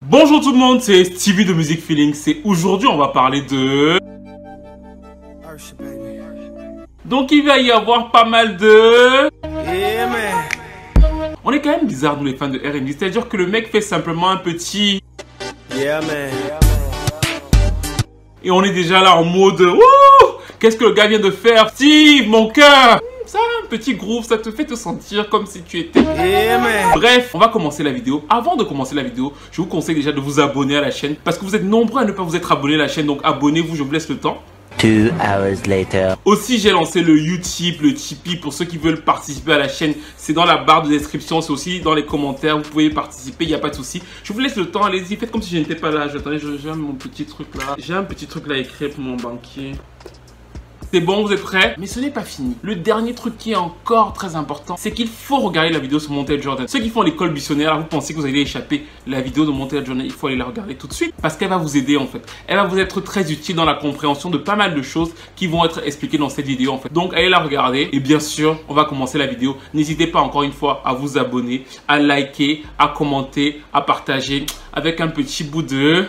Bonjour tout le monde, c'est Stevie de Music Feelings et aujourd'hui on va parler de... Donc il va y avoir pas mal de... On est quand même bizarre nous les fans de R&B, c'est-à-dire que le mec fait simplement un petit... Et on est déjà là en mode... Wouh, qu'est-ce que le gars vient de faire? Steve, mon cœur! Ça, un petit groove, ça te fait te sentir comme si tu étais... Bref, on va commencer la vidéo. Avant de commencer la vidéo, je vous conseille déjà de vous abonner à la chaîne parce que vous êtes nombreux à ne pas vous être abonnés à la chaîne, donc abonnez-vous, je vous laisse le temps. 2 hours later. Aussi, j'ai lancé le Utip, le Tipeee pour ceux qui veulent participer à la chaîne. C'est dans la barre de description, c'est aussi dans les commentaires. Vous pouvez participer, il n'y a pas de souci. Je vous laisse le temps, allez-y, faites comme si je n'étais pas là. Attendez, j'ai mon petit truc là. J'ai un petit truc là écrit pour mon banquier. C'est bon, vous êtes prêts? Mais ce n'est pas fini. Le dernier truc qui est encore très important, c'est qu'il faut regarder la vidéo sur Montel Jordan. Ceux qui font l'école buissonnière, vous pensez que vous allez échapper la vidéo de Montel Jordan, il faut aller la regarder tout de suite parce qu'elle va vous aider en fait. Elle va vous être très utile dans la compréhension de pas mal de choses qui vont être expliquées dans cette vidéo en fait. Donc allez la regarder et bien sûr, on va commencer la vidéo. N'hésitez pas encore une fois à vous abonner, à liker, à commenter, à partager avec un petit bout de...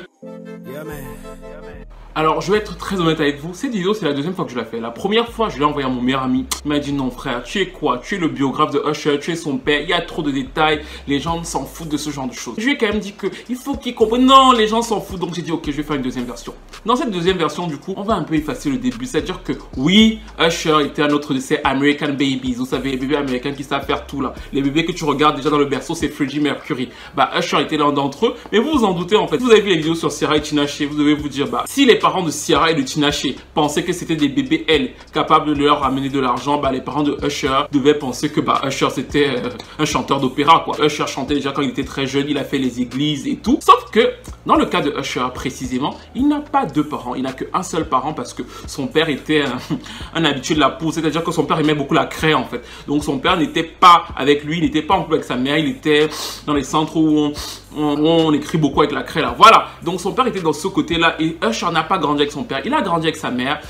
Alors, je vais être très honnête avec vous. Cette vidéo, c'est la deuxième fois que je la fais. La première fois, je l'ai envoyé à mon meilleur ami. Il m'a dit non, frère, tu es quoi? Tu es le biographe de Usher, tu es son père. Il y a trop de détails. Les gens s'en foutent de ce genre de choses. Je lui ai quand même dit qu'il faut qu'il comprenne. Non, les gens s'en foutent. Donc, j'ai dit, ok, je vais faire une deuxième version. Dans cette deuxième version, du coup, on va un peu effacer le début. C'est-à-dire que oui, Usher était un autre de ces American Babies. Vous savez, les bébés américains qui savent faire tout là. Les bébés que tu regardes déjà dans le berceau, c'est Freddie Mercury. Bah, Usher était l'un d'entre eux. Mais vous vous en doutez en fait. Vous avez vu les vidéos sur Ciara et Tinashe. Vous devez vous dire, bah, si les parents de Ciara et de Tinashe pensaient que c'était des bébés, elles, capables de leur ramener de l'argent, bah, les parents de Usher devaient penser que bah, Usher c'était un chanteur d'opéra quoi. Usher chantait déjà quand il était très jeune, il a fait les églises et tout. Sauf que dans le cas de Usher précisément, il n'a pas deux parents, il n'a qu'un seul parent parce que son père était un habitué de la poudre, c'est-à-dire que son père aimait beaucoup la craie en fait. Donc son père n'était pas avec lui, il n'était pas en couple avec sa mère, il était dans les centres où on écrit beaucoup avec la craie là. Voilà, donc son père était dans ce côté-là et Usher n'a pas grandi avec son père. Il a grandi avec sa mère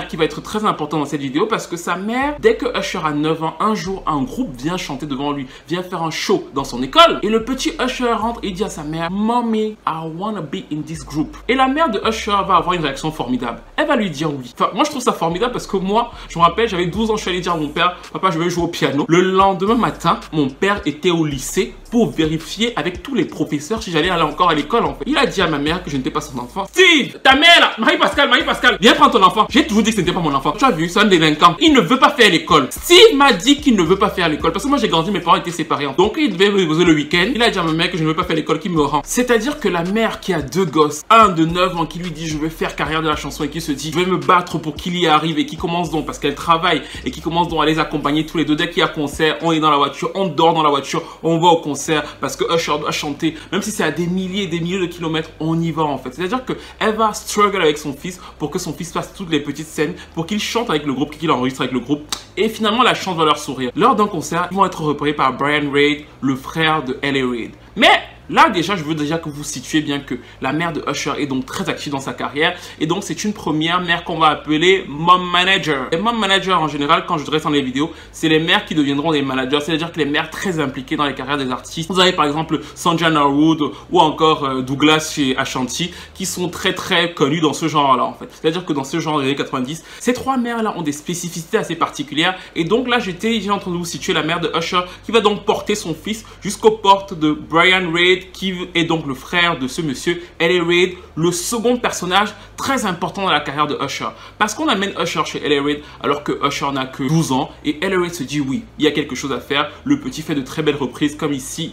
qui va être très importante dans cette vidéo parce que sa mère, dès que Usher a 9 ans, un jour, un groupe vient chanter devant lui, vient faire un show dans son école et le petit Usher rentre et dit à sa mère, Mommy, I wanna be in this group. Et la mère de Usher va avoir une réaction formidable. Elle va lui dire oui. Enfin, moi je trouve ça formidable parce que moi, je me rappelle, j'avais 12 ans, je suis allé dire à mon père, papa, je vais jouer au piano. Le lendemain matin, mon père était au lycée pour vérifier avec tous les professeurs si j'allais aller encore à l'école en fait. Il a dit à ma mère que je n'étais pas son enfant. Steve, ta mère là, Marie-Pascal, viens prendre ton enfant. J'ai toujours dit que ce n'était pas mon enfant. Tu as vu, c'est un délinquant. Il ne veut pas faire l'école. Steve m'a dit qu'il ne veut pas faire l'école parce que moi j'ai grandi, mes parents étaient séparés. Donc il devait me poser le week-end. Il a dit à ma mère que je ne veux pas faire l'école, qu'il me rend. C'est-à-dire que la mère qui a deux gosses, un de 9 ans qui lui dit je veux faire carrière de la chanson et qui se dit je vais me battre pour qu'il y arrive et qui commence donc parce qu'elle travaille et qui commence donc à les accompagner tous les deux. Dès qu'il y a concert, on est dans la voiture, on dort dans la voiture, on va au concert parce que Usher doit chanter, même si c'est à des milliers et des milliers de kilomètres, on y va en fait. C'est-à-dire qu'elle va struggle avec son fils pour que son fils fasse toutes les petites scènes, pour qu'il chante avec le groupe, qu'il enregistre avec le groupe. Et finalement, la chance va leur sourire. Lors d'un concert, ils vont être repérés par Brian Reid, le frère de L.A. Reid. Mais là, déjà, je veux déjà que vous situez bien que la mère de Usher est donc très active dans sa carrière. Et donc, c'est une première mère qu'on va appeler Mom Manager. Les Mom Managers, en général, quand je dresse dans les vidéos, c'est les mères qui deviendront des managers. C'est-à-dire que les mères très impliquées dans les carrières des artistes. Vous avez par exemple Sandra Norwood ou encore Douglas chez Ashanti qui sont très connus dans ce genre-là, en fait. C'est-à-dire que dans ce genre des années 90, ces trois mères-là ont des spécificités assez particulières. Et donc là, j'ai en train de vous situer la mère de Usher qui va donc porter son fils jusqu'aux portes de Brian Reid, qui est donc le frère de ce monsieur L.A. Reid, le second personnage très important dans la carrière de Usher. Parce qu'on amène Usher chez L.A. Reid alors que Usher n'a que 12 ans et L.A. Reid se dit oui, il y a quelque chose à faire. Le petit fait de très belles reprises comme ici.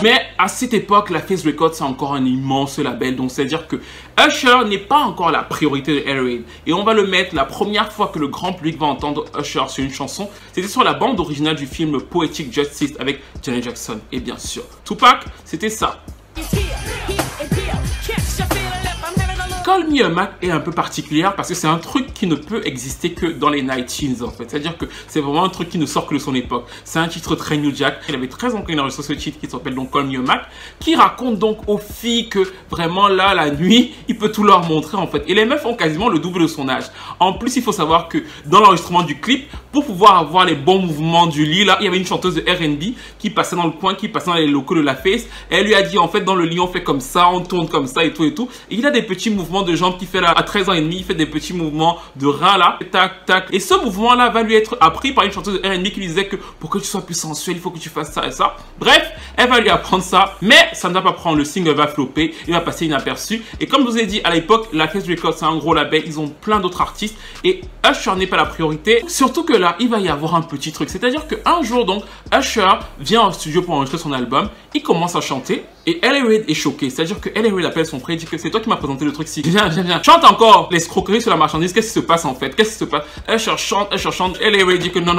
Mais à cette époque, la Face Records, c'est encore un immense label. Donc, c'est-à-dire que Usher n'est pas encore la priorité de L.A. Reid. Et on va le mettre la première fois que le grand public va entendre Usher sur une chanson. C'était sur la bande originale du film Poetic Justice avec Janet Jackson. Et bien sûr, Tupac, c'était ça. Call Me a Mac est un peu particulière parce que c'est un truc qui ne peut exister que dans les 90s en fait. C'est-à-dire que c'est vraiment un truc qui ne sort que de son époque. C'est un titre très New Jack. Il avait 13 ans quand il a enregistré ce titre qui s'appelle donc Call Me a Mac, qui raconte donc aux filles que vraiment là, la nuit, il peut tout leur montrer en fait. Et les meufs ont quasiment le double de son âge. En plus, il faut savoir que dans l'enregistrement du clip, pour pouvoir avoir les bons mouvements du lit, là, il y avait une chanteuse de R&B qui passait dans le coin, qui passait dans les locaux de la Face. Elle lui a dit, en fait, dans le lit, on fait comme ça, on tourne comme ça et tout et tout. Et il a des petits mouvements de jambes qu'il fait là, à 13 ans et demi, il fait des petits mouvements de rein là, tac, tac. Et ce mouvement-là va lui être appris par une chanteuse de R&B qui lui disait que pour que tu sois plus sensuel, il faut que tu fasses ça et ça. Bref, elle va lui apprendre ça, mais ça ne va pas prendre. Le single va flopper, il va passer inaperçu. Et comme je vous ai dit, à l'époque, la Face Records, c'est un gros label, ils ont plein d'autres artistes. Et Usher n'est pas la priorité. Surtout que là, il va y avoir un petit truc. C'est-à-dire qu'un jour, donc, Usher vient au studio pour enregistrer son album. Il commence à chanter et L.A. Reid est choqué. C'est-à-dire que L.A. Reid appelle son frère et dit que c'est toi qui m'as présenté le truc-ci. Viens. Chante encore l'escroquerie sur la marchandise. Qu'est-ce qui se passe en fait? Qu'est-ce qui se passe? Usher chante. L.A. Reid dit que non.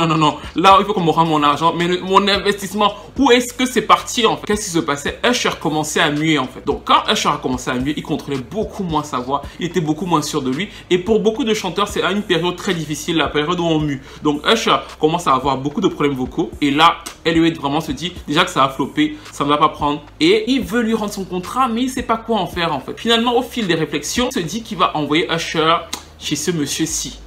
Là, il faut qu'on me rende mon argent. Mais mon investissement, où est-ce que c'est parti en fait? Qu'est-ce qui se passait? Usher commençait à muer en fait. Donc, quand Usher a commencé à muer, il contrôlait beaucoup moins sa voix. Il était beaucoup moins sûr de lui. Et pour beaucoup de chanteurs, c'est une période très difficile, la période où on mue. Donc, Usher commence à avoir beaucoup de problèmes vocaux. Et là, L.A. Reid vraiment se dit déjà que ça a floppé, ça ne va pas prendre. Et il veut lui rendre son contrat, mais il ne sait pas quoi en faire en fait. Finalement, au fil des réflexions, il se dit qu'il va envoyer Usher chez ce monsieur-ci.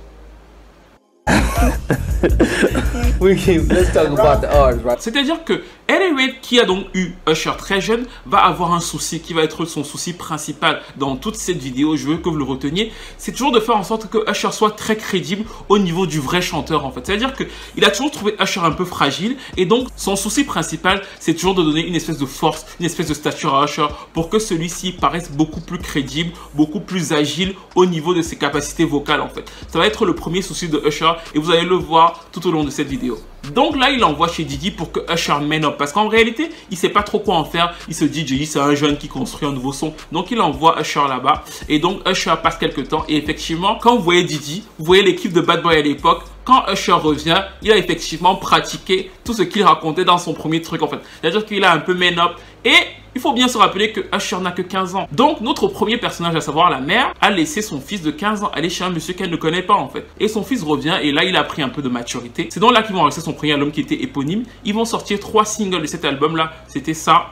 C'est-à-dire que L.A. Reid, qui a donc eu Usher très jeune, va avoir un souci qui va être son souci principal dans toute cette vidéo. Je veux que vous le reteniez. C'est toujours de faire en sorte que Usher soit très crédible au niveau du vrai chanteur en fait. C'est-à-dire qu'il a toujours trouvé Usher un peu fragile et donc son souci principal, c'est toujours de donner une espèce de force, une espèce de stature à Usher pour que celui-ci paraisse beaucoup plus crédible, beaucoup plus agile au niveau de ses capacités vocales en fait. Ça va être le premier souci de Usher et vous allez le voir tout au long de cette vidéo. Donc là, il envoie chez Diddy pour que Usher man up. Parce qu'en réalité, il sait pas trop quoi en faire. Il se dit, Diddy, c'est un jeune qui construit un nouveau son. Donc il envoie Usher là-bas. Et donc Usher passe quelques temps. Et effectivement, quand vous voyez Diddy, vous voyez l'équipe de Bad Boy à l'époque. Quand Usher revient, il a effectivement pratiqué tout ce qu'il racontait dans son premier truc en fait. C'est-à-dire qu'il a un peu man up. Et il faut bien se rappeler que Usher n'a que 15 ans. Donc notre premier personnage, à savoir la mère, a laissé son fils de 15 ans aller chez un monsieur qu'elle ne connaît pas en fait. Et son fils revient et là il a pris un peu de maturité. C'est donc là qu'ils vont enregistrer son premier album qui était éponyme. Ils vont sortir 3 singles de cet album là. C'était ça.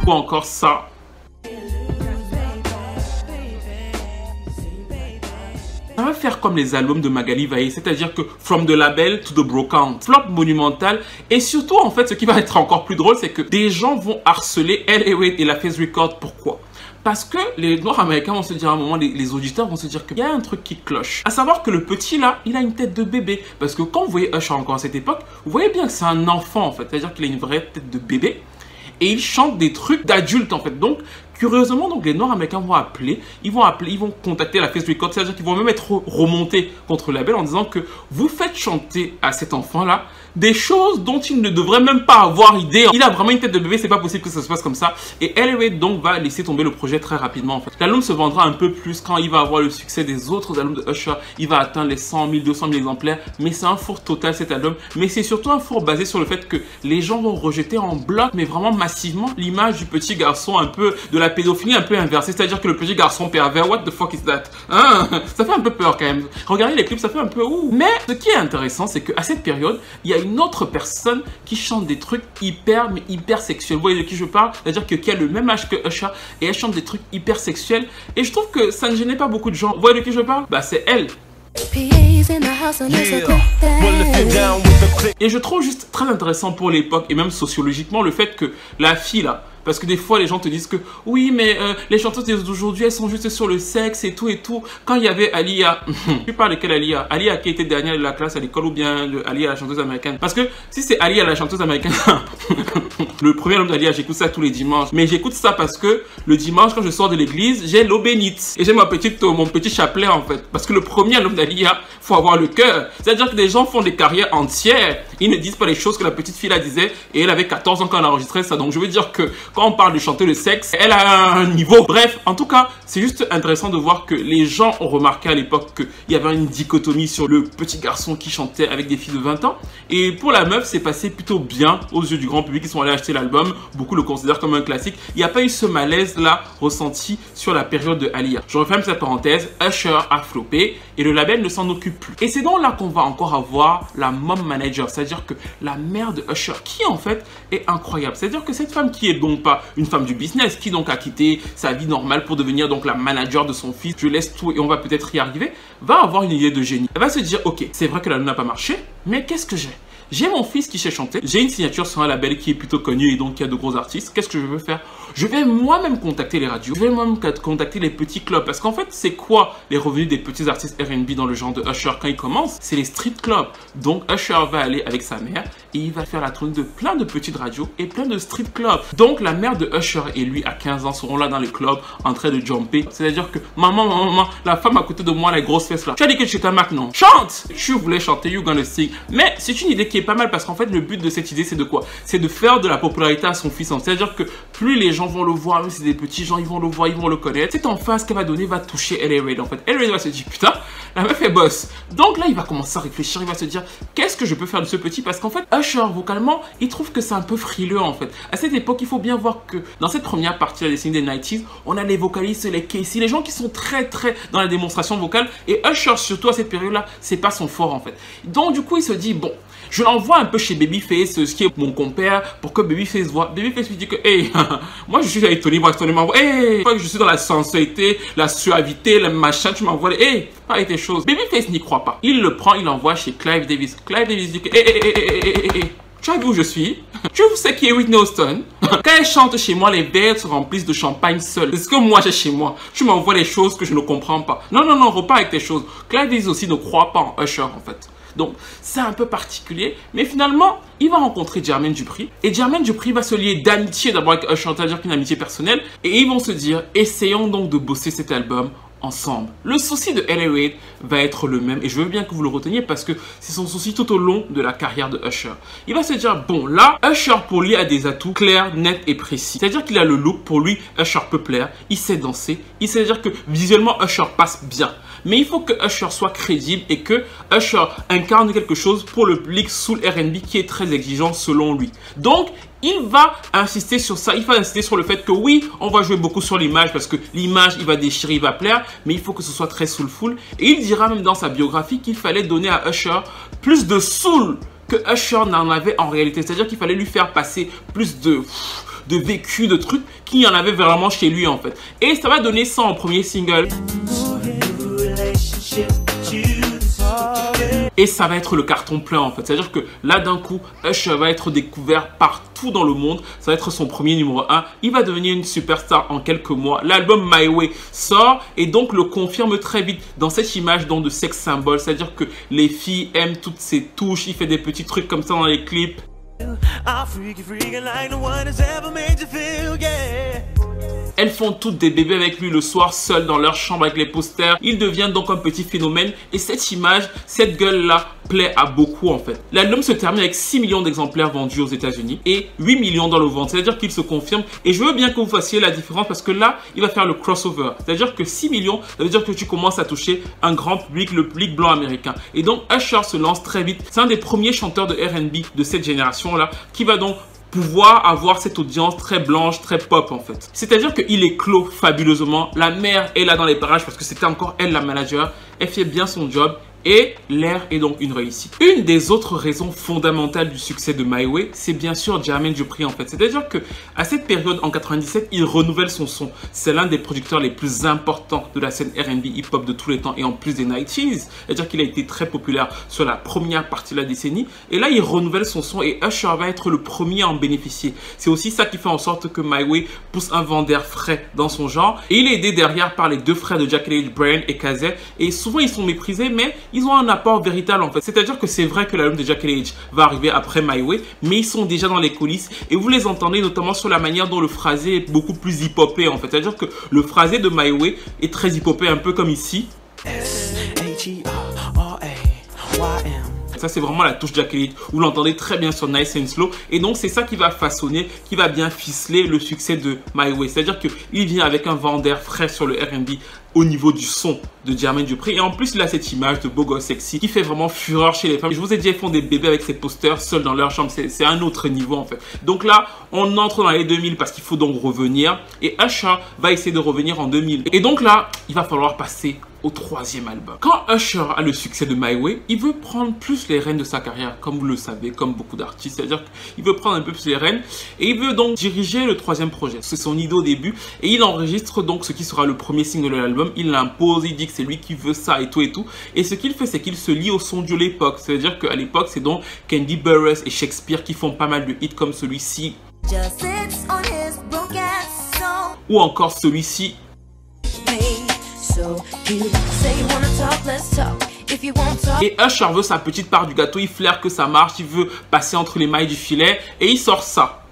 Ou encore ça. Ça va faire comme les albums de Magali Vaillé, c'est-à-dire que From the Label to the Brocante, flop monumental. Et surtout, en fait, ce qui va être encore plus drôle, c'est que des gens vont harceler L.A. Reid et la Face Records. Pourquoi? Parce que les Noirs américains vont se dire à un moment, les auditeurs vont se dire qu'il y a un truc qui cloche. À savoir que le petit là, il a une tête de bébé. Parce que quand vous voyez Usher encore à cette époque, vous voyez bien que c'est un enfant en fait. C'est-à-dire qu'il a une vraie tête de bébé. Et il chante des trucs d'adultes en fait. Donc, curieusement, donc les Noirs américains vont appeler, ils vont contacter la Face Records, c'est-à-dire qu'ils vont même être remontés contre le label en disant que vous faites chanter à cet enfant-là des choses dont il ne devrait même pas avoir idée. Il a vraiment une tête de bébé, c'est pas possible que ça se passe comme ça. Et L.A. Reid donc va laisser tomber le projet très rapidement en fait. L'album se vendra un peu plus quand il va avoir le succès des autres albums de Usher. Il va atteindre les 100 000, 200 000 exemplaires, mais c'est un four total cet album. Mais c'est surtout un four basé sur le fait que les gens vont rejeter en bloc, mais vraiment massivement, l'image du petit garçon un peu de la pédophilie un peu inversée. C'est-à-dire que le petit garçon pervers, what the fuck is that? Hein? Ça fait un peu peur quand même. Regardez les clips, ça fait un peu ouh. Mais ce qui est intéressant, c'est qu'à cette période, il y a une autre personne qui chante des trucs hyper sexuels. Vous voyez de qui je parle? C'est-à-dire qui a le même âge que Usher et elle chante des trucs hyper sexuels. Et je trouve que ça ne gênait pas beaucoup de gens. Vous voyez de qui je parle? Bah c'est elle. Et je trouve juste très intéressant pour l'époque et même sociologiquement le fait que la fille là, parce que des fois les gens te disent que oui mais les chanteuses d'aujourd'hui elles sont juste sur le sexe et tout. Quand il y avait Aaliyah, tu parles de quelle Aaliyah? Aaliyah qui était dernière de la classe à l'école ou bien de Aaliyah la chanteuse américaine? Parce que si c'est Aaliyah la chanteuse américaine, le premier album d'Aaliyah j'écoute ça tous les dimanches. Mais j'écoute ça parce que le dimanche quand je sors de l'église j'ai l'eau bénite et j'ai mon petit chapelet en fait. Parce que le premier album d'Aaliyah, faut avoir le cœur. C'est-à-dire que des gens font des carrières entières, ils ne disent pas les choses que la petite fille là disait et elle avait 14 ans quand elle enregistrait ça. Donc je veux dire que quand on parle de chanter le sexe, elle a un niveau. Bref, en tout cas, c'est juste intéressant de voir que les gens ont remarqué à l'époque qu'il y avait une dichotomie sur le petit garçon qui chantait avec des filles de 20 ans. Et pour la meuf, c'est passé plutôt bien aux yeux du grand public qui sont allés acheter l'album. Beaucoup le considèrent comme un classique. Il n'y a pas eu ce malaise-là ressenti sur la période de Aaliyah. Je referme cette parenthèse. Usher a floppé et le label ne s'en occupe plus. Et c'est donc là qu'on va encore avoir la mom manager, c'est-à-dire que la mère de Usher, qui en fait est incroyable. C'est-à-dire que cette femme qui est donc pas une femme du business, qui donc a quitté sa vie normale pour devenir donc la manager de son fils, je laisse tout et on va peut-être y arriver, va avoir une idée de génie. Elle va se dire, ok, c'est vrai que l'album n'a pas marché, mais qu'est-ce que j'ai? J'ai mon fils qui sait chanter, j'ai une signature sur un label qui est plutôt connu et donc qui a de gros artistes. Qu'est-ce que je veux faire? Je vais moi-même contacter les radios, je vais moi-même contacter les petits clubs. Parce qu'en fait, c'est quoi les revenus des petits artistes R&B dans le genre de Usher quand ils commencent? C'est les street clubs. Donc Usher va aller avec sa mère et il va faire la tournée de plein de petites radios et plein de street clubs. Donc la mère de Usher et lui à 15 ans seront là dans les clubs en train de jumper. C'est-à-dire que maman, la femme à côté de moi, les grosses fesses là. Tu as dit que tu étais un Mac, non? Chante! Tu voulais chanter, you gonna sing. Mais c'est une idée qui est pas mal parce qu'en fait le but de cette idée c'est de quoi? C'est de faire de la popularité à son fils. C'est-à-dire que plus les gens vont le voir, même si c'est des petits gens, ils vont le voir, ils vont le connaître. Cette emphase qu'elle va donner va toucher L.A. Reid en fait. L.A. Reid va se dire putain, la meuf est boss. Donc là il va commencer à réfléchir, il va se dire qu'est-ce que je peux faire de ce petit? Parce qu'en fait Usher vocalement il trouve que c'est un peu frileux en fait. À cette époque il faut bien voir que dans cette première partie de la décennie des 90s, on a les vocalistes, les Casey, les gens qui sont très dans la démonstration vocale et Usher surtout à cette période là c'est pas son fort en fait. Donc du coup il se dit bon, je l'envoie un peu chez Babyface, ce qui est mon compère, pour que Babyface voit. Babyface lui dit que, hey, moi je suis avec Tony Braxton, il m'envoie, hey, je suis dans la sensualité, la suavité, le machin, tu m'envoies, hey, pas avec tes choses. Babyface n'y croit pas. Il le prend, il l'envoie chez Clive Davis. Clive Davis dit que, hey, tu as vu où je suis? Tu sais qui est Whitney Houston? Quand elle chante chez moi, les verres se remplissent de champagne seul. C'est ce que moi j'ai chez moi. Tu m'envoies les choses que je ne comprends pas. Non, repars avec tes choses. Clive Davis aussi ne croit pas en Usher en fait. Donc, c'est un peu particulier. Mais finalement, il va rencontrer Jermaine Dupri. Et Jermaine Dupri va se lier d'amitié d'abord avec Usher, c'est-à-dire qu'une amitié personnelle. Et ils vont se dire, essayons donc de bosser cet album ensemble. Le souci de L.A. Reid va être le même. Et je veux bien que vous le reteniez parce que c'est son souci tout au long de la carrière de Usher. Il va se dire, bon là, Usher pour lui a des atouts clairs, nets et précis. C'est-à-dire qu'il a le look, pour lui, Usher peut plaire. Il sait danser. Il sait dire que visuellement, Usher passe bien. Mais il faut que Usher soit crédible et que Usher incarne quelque chose pour le public soul R&B qui est très exigeant selon lui. Donc, il va insister sur ça, il va insister sur le fait que oui, on va jouer beaucoup sur l'image parce que l'image, il va déchirer, il va plaire, mais il faut que ce soit très soulful. Et il dira même dans sa biographie qu'il fallait donner à Usher plus de soul que Usher n'en avait en réalité. C'est-à-dire qu'il fallait lui faire passer plus de vécu, de trucs qu'il y en avait vraiment chez lui en fait. Et ça va donner ça en premier single. Et ça va être le carton plein en fait. C'est-à-dire que là d'un coup, Usher va être découvert partout dans le monde. Ça va être son premier numéro 1. Il va devenir une superstar en quelques mois. L'album My Way sort et donc le confirme très vite dans cette image donc de sex symbole. C'est-à-dire que les filles aiment toutes ces touches. Il fait des petits trucs comme ça dans les clips. Elles font toutes des bébés avec lui le soir, seules dans leur chambre avec les posters. Il devient donc un petit phénomène. Et cette image, cette gueule-là, plaît à beaucoup en fait. L'album se termine avec 6 millions d'exemplaires vendus aux États-Unis et 8 millions dans le monde. C'est-à-dire qu'il se confirme. Et je veux bien que vous fassiez la différence parce que là, il va faire le crossover. C'est-à-dire que 6 millions, ça veut dire que tu commences à toucher un grand public, le public blanc américain. Et donc, Usher se lance très vite. C'est un des premiers chanteurs de R&B de cette génération-là qui va donc pouvoir avoir cette audience très blanche, très pop en fait. C'est-à-dire qu'il éclot fabuleusement. La mère est là dans les parages parce que c'était encore elle la manager. Elle fait bien son job. Et l'air est donc une réussite. Une des autres raisons fondamentales du succès de My Way, c'est bien sûr Jermaine Dupri en fait. C'est-à-dire que à cette période, en 97, il renouvelle son son. C'est l'un des producteurs les plus importants de la scène R&B hip-hop de tous les temps et en plus des 90s. C'est-à-dire qu'il a été très populaire sur la première partie de la décennie. Et là, il renouvelle son son et Usher va être le premier à en bénéficier. C'est aussi ça qui fait en sorte que My Way pousse un vent d'air frais dans son genre. Et il est aidé derrière par les deux frères de Jack LaLanne, Brian et Kazé. Et souvent, ils sont méprisés, mais ils ont un apport véritable en fait. C'est-à-dire que c'est vrai que l'album de Jack LaLanne va arriver après My Way, mais ils sont déjà dans les coulisses et vous les entendez notamment sur la manière dont le phrasé est beaucoup plus hip-hopé en fait. C'est-à-dire que le phrasé de My Way est très hip-hopé, un peu comme ici. Ça, c'est vraiment la touche Jack Elite. Vous l'entendez très bien sur Nice and Slow. Et donc, c'est ça qui va façonner, qui va bien ficeler le succès de My Way. C'est-à-dire qu'il vient avec un vent d'air frais sur le R&B au niveau du son de Jermaine Dupri. Et en plus, il a cette image de beau gosse sexy qui fait vraiment fureur chez les femmes. Je vous ai dit, ils font des bébés avec ces posters seuls dans leur chambre. C'est un autre niveau, en fait. Donc là, on entre dans les 2000 parce qu'il faut donc revenir. Et Usher va essayer de revenir en 2000. Et donc là, il va falloir passer au 3e album. Quand Usher a le succès de My Way, il veut prendre plus les rênes de sa carrière, comme vous le savez, comme beaucoup d'artistes. C'est-à-dire qu'il veut prendre un peu plus les rênes et il veut donc diriger le 3e projet. C'est son idée au début et il enregistre donc ce qui sera le premier single de l'album. Il l'impose, il dit que c'est lui qui veut ça et tout et tout. Et ce qu'il fait, c'est qu'il se lie au son de l'époque. C'est-à-dire qu'à l'époque, c'est donc Candy Burruss et Shakespeare qui font pas mal de hits comme celui-ci. Ou encore celui-ci. Et Usher veut sa petite part du gâteau, il flaire que ça marche, il veut passer entre les mailles du filet et il sort ça.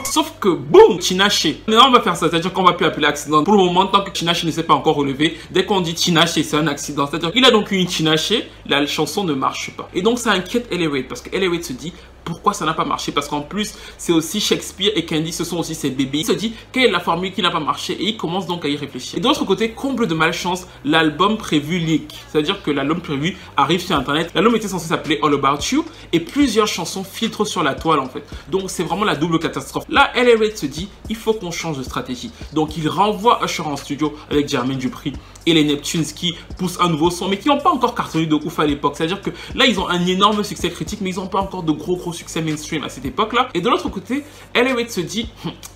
Sauf que, boum, Tinashe. Maintenant, on va faire ça, c'est-à-dire qu'on va plus appeler accident. Pour le moment, tant que Tinashe ne s'est pas encore relevé, dès qu'on dit Tinashe, c'est un accident. C'est-à-dire qu'il a donc une Tinashe, la chanson ne marche pas. Et donc, ça inquiète Elliott parce que Elliott se dit, pourquoi ça n'a pas marché? Parce qu'en plus, c'est aussi Shakespeare et Candy, ce sont aussi ses bébés. Il se dit, quelle est la formule qui n'a pas marché? Et il commence donc à y réfléchir. Et de l'autre côté, comble de malchance, l'album prévu leak. C'est-à-dire que l'album prévu arrive sur Internet. L'album était censé s'appeler All About You et plusieurs chansons filtrent sur la toile en fait. Donc, c'est vraiment la double catastrophe. Là, Elliott se dit, il faut qu'on change de stratégie. Donc, il renvoie Usher en studio avec Jermaine Dupri et les Neptunes qui poussent un nouveau son, mais qui n'ont pas encore cartonné de ouf à l'époque. C'est-à-dire que là, ils ont un énorme succès critique, mais ils n'ont pas encore de gros succès mainstream à cette époque-là. Et de l'autre côté, Elliott se dit,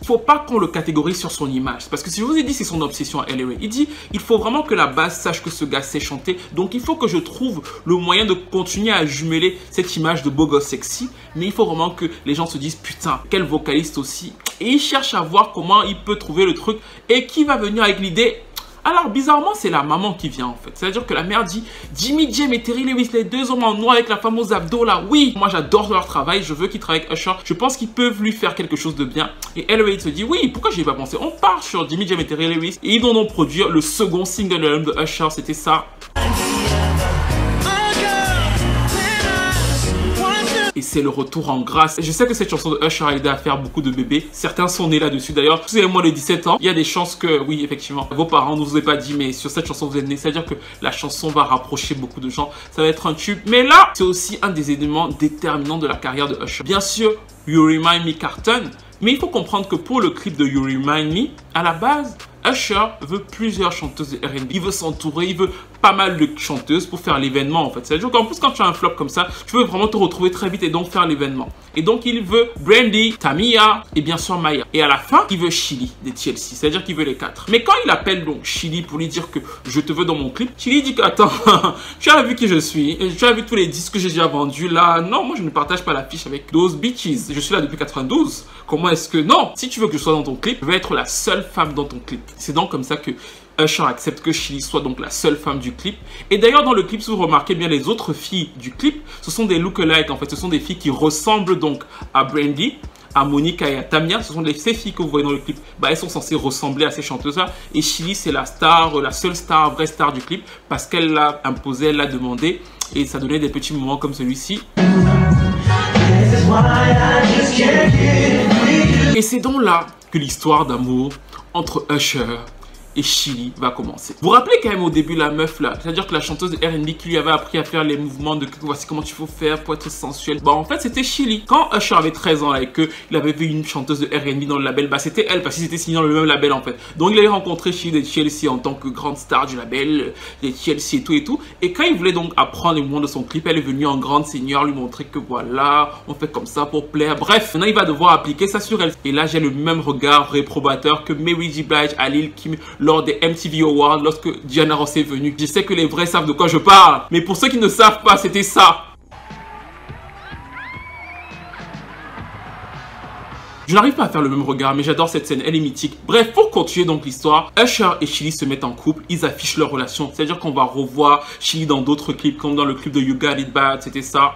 faut pas qu'on le catégorise sur son image. Parce que si je vous ai dit, c'est son obsession à Elliott. Il dit, il faut vraiment que la base sache que ce gars sait chanter. Donc, il faut que je trouve le moyen de continuer à jumeler cette image de beau gosse sexy. Mais il faut vraiment que les gens se disent, putain, quel vocaliste aussi. Et il cherche à voir comment il peut trouver le truc et qui va venir avec l'idée. Alors, bizarrement, c'est la maman qui vient, en fait. C'est-à-dire que la mère dit, Jimmy Jam et Terry Lewis, les deux hommes en noir avec la fameuse abdo, là, oui, moi, j'adore leur travail, je veux qu'ils travaillent avec Usher. Je pense qu'ils peuvent lui faire quelque chose de bien. Et Elliott se dit, oui, pourquoi j'y ai pas pensé? On part sur Jimmy Jam et Terry Lewis. Et ils vont donc produire le second single de l'album de Usher, c'était ça. Et c'est le retour en grâce. Je sais que cette chanson de Usher a aidé à faire beaucoup de bébés. Certains sont nés là-dessus d'ailleurs. Vous avez moins de 17 ans. Il y a des chances que, oui, effectivement, vos parents ne vous aient pas dit, mais sur cette chanson, vous êtes nés. C'est-à-dire que la chanson va rapprocher beaucoup de gens. Ça va être un tube. Mais là, c'est aussi un des éléments déterminants de la carrière de Usher. Bien sûr, You Remind Me cartonne. Mais il faut comprendre que pour le clip de You Remind Me, à la base, Usher veut plusieurs chanteuses de R&B. Il veut s'entourer, il veut pas mal de chanteuses pour faire l'événement en fait. C'est-à-dire qu'en plus quand tu as un flop comme ça, tu veux vraiment te retrouver très vite et donc faire l'événement. Et donc il veut Brandy, Tamia et bien sûr Maya. Et à la fin, il veut Chili des TLC. C'est-à-dire qu'il veut les 4. Mais quand il appelle donc Chili pour lui dire que je te veux dans mon clip, Chili dit que attends, tu as vu qui je suis, tu as vu tous les disques que j'ai déjà vendus là. Non, moi je ne partage pas l'affiche avec those bitches. Je suis là depuis 92. Comment est-ce que non? Si tu veux que je sois dans ton clip, je vais être la seule femme dans ton clip. C'est donc comme ça que Usher accepte que Chili soit donc la seule femme du clip. Et d'ailleurs dans le clip, si vous remarquez bien, les autres filles du clip, ce sont des look-alike en fait. Ce sont des filles qui ressemblent donc à Brandy, à Monica et à Tamia. Ce sont ces filles que vous voyez dans le clip. Bah, elles sont censées ressembler à ces chanteuses-là. Et Chili, c'est la star, la seule star, vraie star du clip parce qu'elle l'a imposé, elle l'a demandé. Et ça donnait des petits moments comme celui-ci. Et c'est donc là que l'histoire d'amour entre Usher et Chili va commencer. Vous vous rappelez quand même au début la meuf là, c'est-à-dire que la chanteuse de R&B qui lui avait appris à faire les mouvements de voici comment tu faut faire pour être sensuel. Bah en fait c'était Chili. Quand Usher avait 13 ans là, et qu'il avait vu une chanteuse de R&B dans le label, bah c'était elle parce qu'ils étaient signés dans le même label en fait. Donc il avait rencontré Chili de TLC en tant que grande star du label, les TLC et tout. Et quand il voulait donc apprendre les mouvements de son clip, elle est venue en grande seigneur lui montrer que voilà, on fait comme ça pour plaire. Bref, maintenant il va devoir appliquer ça sur elle. Et là j'ai le même regard réprobateur que Mary J. Blige à Lil Kim lors des MTV Awards lorsque Diana Ross est venue. Je sais que les vrais savent de quoi je parle, mais pour ceux qui ne savent pas, c'était ça. Je n'arrive pas à faire le même regard, mais j'adore cette scène, elle est mythique. Bref, pour continuer donc l'histoire, Usher et Chili se mettent en couple, ils affichent leur relation. C'est-à-dire qu'on va revoir Chili dans d'autres clips, comme dans le clip de You Got It Bad, c'était ça.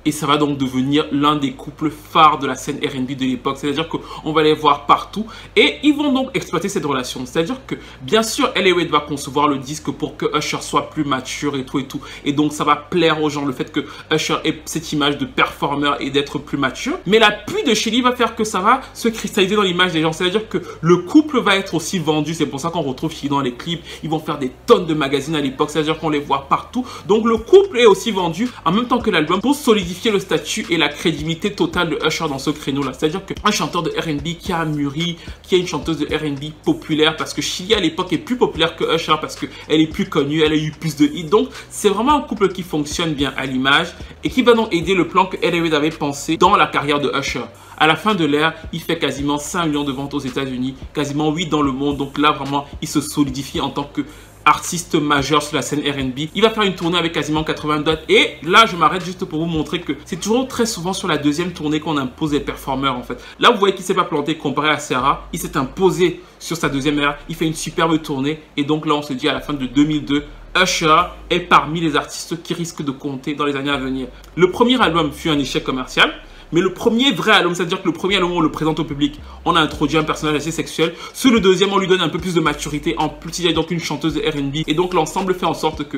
et ça va donc devenir l'un des couples phares de la scène R&B de l'époque. C'est-à-dire qu'on va les voir partout et ils vont donc exploiter cette relation. C'est-à-dire que bien sûr, L.A. Reid va concevoir le disque pour que Usher soit plus mature et tout. Et donc ça va plaire aux gens, le fait que Usher ait cette image de performeur et d'être plus mature. Mais l'appui de Chili va faire que ça va se cristalliser dans l'image des gens. C'est-à-dire que le couple va être aussi vendu. C'est pour ça qu'on retrouve Chili dans les clips. Ils vont faire des tonnes de magazines à l'époque. C'est-à-dire qu'on les voit partout. Donc le couple est aussi vendu en même temps que l'album pour solidifier le statut et la crédibilité totale de Usher dans ce créneau-là. C'est-à-dire qu'un chanteur de R&B qui a mûri, qui est une chanteuse de R&B populaire, parce que Chili à l'époque est plus populaire que Usher parce qu'elle est plus connue, elle a eu plus de hits. Donc c'est vraiment un couple qui fonctionne bien à l'image et qui va donc aider le plan que L.A. Reid avait pensé dans la carrière de Usher. À la fin de l'ère, il fait quasiment 5 millions de ventes aux États-Unis, quasiment 8 dans le monde. Donc là, vraiment, il se solidifie en tant que artiste majeur sur la scène R&B. Il va faire une tournée avec quasiment 80 dates. Et là, je m'arrête juste pour vous montrer que c'est toujours très souvent sur la deuxième tournée qu'on impose les performeurs, en fait. Là, vous voyez qu'il ne s'est pas planté comparé à Sarah. Il s'est imposé sur sa deuxième ère. Il fait une superbe tournée. Et donc là, on se dit à la fin de 2002, Usher est parmi les artistes qui risquent de compter dans les années à venir. Le premier album fut un échec commercial. Mais le premier vrai album, c'est-à-dire que le premier album, on le présente au public, on a introduit un personnage assez sexuel. Sur le deuxième, on lui donne un peu plus de maturité. En plus, il y a donc une chanteuse de R&B. Et donc, l'ensemble fait en sorte que,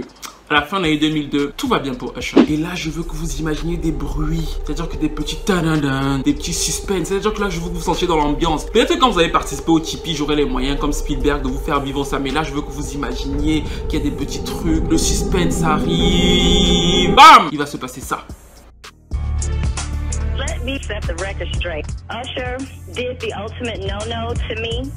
à la fin de l'année 2002, tout va bien pour Usher. Et là, je veux que vous imaginiez des bruits. C'est-à-dire que des petits tadadun, des petits suspens. C'est-à-dire que là, je veux que vous sentiez dans l'ambiance. Peut-être que quand vous avez participé au Tipeee, j'aurai les moyens, comme Spielberg, de vous faire vivre ça. Mais là, je veux que vous imaginiez qu'il y a des petits trucs. Le suspense arrive. Bam! Il va se passer ça. Let me set the record straight. Usher did the ultimate no-no to me,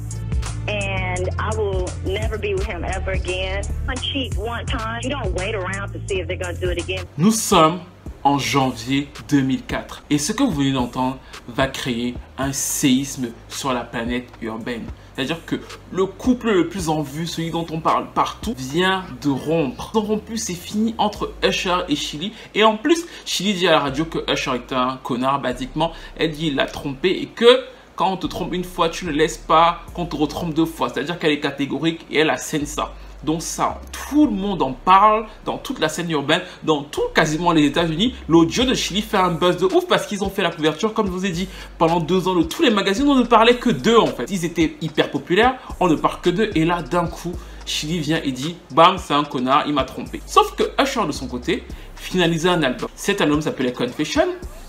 and I will never be with him ever again. I cheat one time. You don't wait around to see if they're going to do it again. Nous sommes en janvier 2004 et ce que vous venez d'entendre va créer un séisme sur la planète urbaine. C'est-à-dire que le couple le plus en vue, celui dont on parle partout, vient de rompre. Ils ont rompu, c'est fini entre Usher et Chili. Et en plus, Chili dit à la radio que Usher est un connard, basiquement. Elle dit qu'il l'a trompé et que quand on te trompe une fois, tu ne laisses pas qu'on te retrompe deux fois. C'est-à-dire qu'elle est catégorique et elle assène ça. Donc ça, tout le monde en parle dans toute la scène urbaine, dans tout quasiment les États-Unis. L'audio de Chili fait un buzz de ouf parce qu'ils ont fait la couverture, comme je vous ai dit, pendant 2 ans de tous les magazines. On ne parlait que d'eux en fait. Ils étaient hyper populaires, on ne parle que d'eux. Et là, d'un coup, Chili vient et dit, bam, c'est un connard, il m'a trompé. Sauf que Usher de son côté finalisait un album. Cet album s'appelait Confession.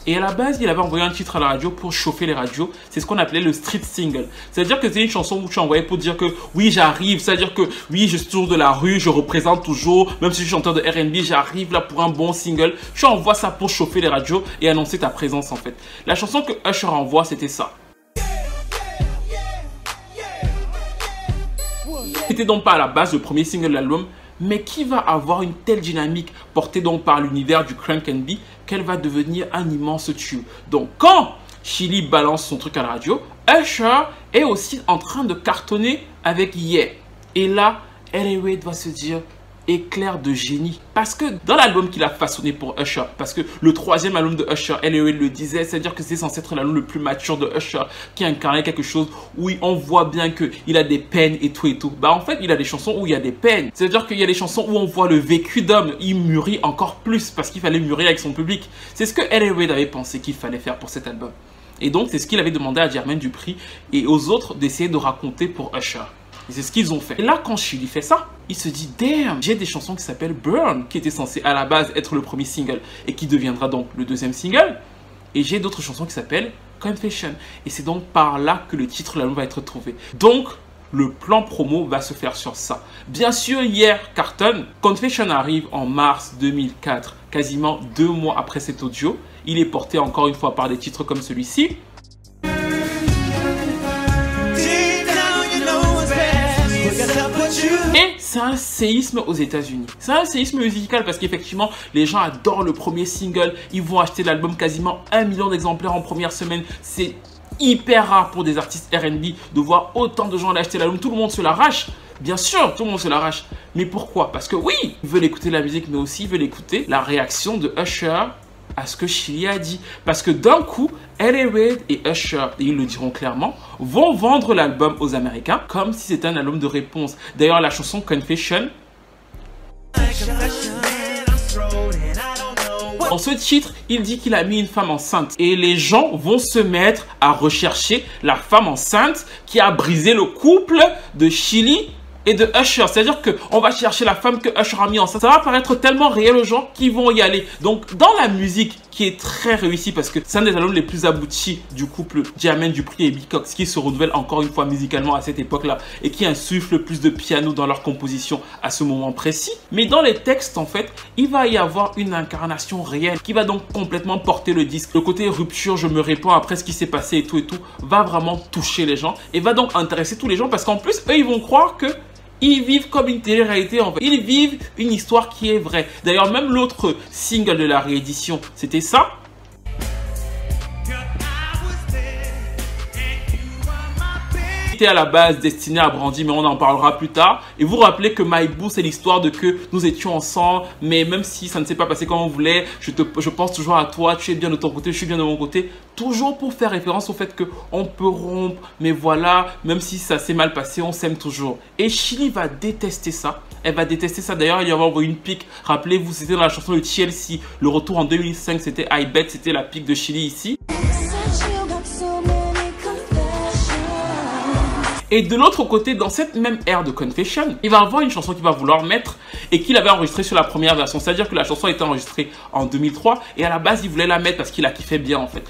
Et à la base, il avait envoyé un titre à la radio pour chauffer les radios. C'est ce qu'on appelait le street single. C'est-à-dire que c'est une chanson où tu envoyais pour dire que oui, j'arrive. C'est-à-dire que oui, je suis toujours de la rue, je représente toujours. Même si je suis chanteur de R&B, j'arrive là pour un bon single. Tu envoies ça pour chauffer les radios et annoncer ta présence en fait. La chanson que Usher envoie, c'était ça. C'était donc pas à la base le premier single de l'album, mais qui va avoir une telle dynamique portée donc par l'univers du Crank & B qu'elle va devenir un immense tube. Donc quand Chili balance son truc à la radio, Usher est aussi en train de cartonner avec Yeah. Et là, L.A. Reid va se dire éclair de génie. Parce que dans l'album qu'il a façonné pour Usher, parce que le troisième album de Usher, L.A. Reid le disait, c'est-à-dire que c'est censé être l'album le plus mature de Usher, qui incarnait quelque chose où on voit bien qu'il a des peines et tout et tout. Bah en fait, il a des chansons où il y a des peines. C'est-à-dire qu'il y a des chansons où on voit le vécu d'homme. Il mûrit encore plus parce qu'il fallait mûrir avec son public. C'est ce que L.A. Reid avait pensé qu'il fallait faire pour cet album. Et donc, c'est ce qu'il avait demandé à Jermaine Dupri et aux autres d'essayer de raconter pour Usher. Et c'est ce qu'ils ont fait. Et là, quand Chili fait ça, il se dit, damn, j'ai des chansons qui s'appellent Burn, qui était censé à la base être le premier single et qui deviendra donc le deuxième single. Et j'ai d'autres chansons qui s'appellent Confession. Et c'est donc par là que le titre de l'album va être trouvé. Donc, le plan promo va se faire sur ça. Bien sûr, hier, carton. Confession arrive en mars 2004, quasiment 2 mois après cet audio. Il est porté encore une fois par des titres comme celui-ci. Et c'est un séisme aux États-Unis. C'est un séisme musical parce qu'effectivement, les gens adorent le premier single. Ils vont acheter l'album quasiment 1 million d'exemplaires en première semaine. C'est hyper rare pour des artistes R&B de voir autant de gens acheter l'album. Tout le monde se l'arrache. Bien sûr, tout le monde se l'arrache. Mais pourquoi? Parce que oui, ils veulent écouter la musique, mais aussi ils veulent écouter la réaction de Usher à ce que Chili a dit. Parce que d'un coup, L.A. Reid et Usher, et ils le diront clairement, vont vendre l'album aux Américains comme si c'était un album de réponse. D'ailleurs, la chanson Dans ce titre, il dit qu'il a mis une femme enceinte. Et les gens vont se mettre à rechercher la femme enceinte qui a brisé le couple de Chilli et de Usher. C'est-à-dire qu'on va chercher la femme que Usher a mis enceinte. Ça va paraître tellement réel aux gens qui vont y aller. Donc, dans la musique qui est très réussie, parce que c'est un des albums les plus aboutis du couple Jermaine Dupri et Big Cox, qui se renouvelle encore une fois musicalement à cette époque-là et qui insuffle le plus de piano dans leur composition à ce moment précis. Mais dans les textes, en fait, il va y avoir une incarnation réelle qui va donc complètement porter le disque. Le côté rupture, je me réponds après ce qui s'est passé et tout, va vraiment toucher les gens et va donc intéresser tous les gens parce qu'en plus, eux, ils vont croire que ils vivent comme une télé-réalité en fait. Ils vivent une histoire qui est vraie. D'ailleurs, même l'autre single de la réédition, c'était ça. C'était à la base destiné à Brandy, mais on en parlera plus tard. Et vous rappelez que My Boo, c'est l'histoire de que nous étions ensemble, mais même si ça ne s'est pas passé comme on voulait, je pense toujours à toi, tu es bien de ton côté, je suis bien de mon côté. Toujours pour faire référence au fait qu'on peut rompre, mais voilà, même si ça s'est mal passé, on s'aime toujours. Et Chilli va détester ça. Elle va détester ça. D'ailleurs, il y avait envoyé une pique. Rappelez-vous, c'était dans la chanson de TLC. Le retour en 2005, c'était I Bet, c'était la pique de Chilli ici. Et de l'autre côté, dans cette même ère de Confession, il va avoir une chanson qu'il va vouloir mettre et qu'il avait enregistrée sur la première version. C'est-à-dire que la chanson a été enregistrée en 2003 et à la base, il voulait la mettre parce qu'il la kiffait bien en fait.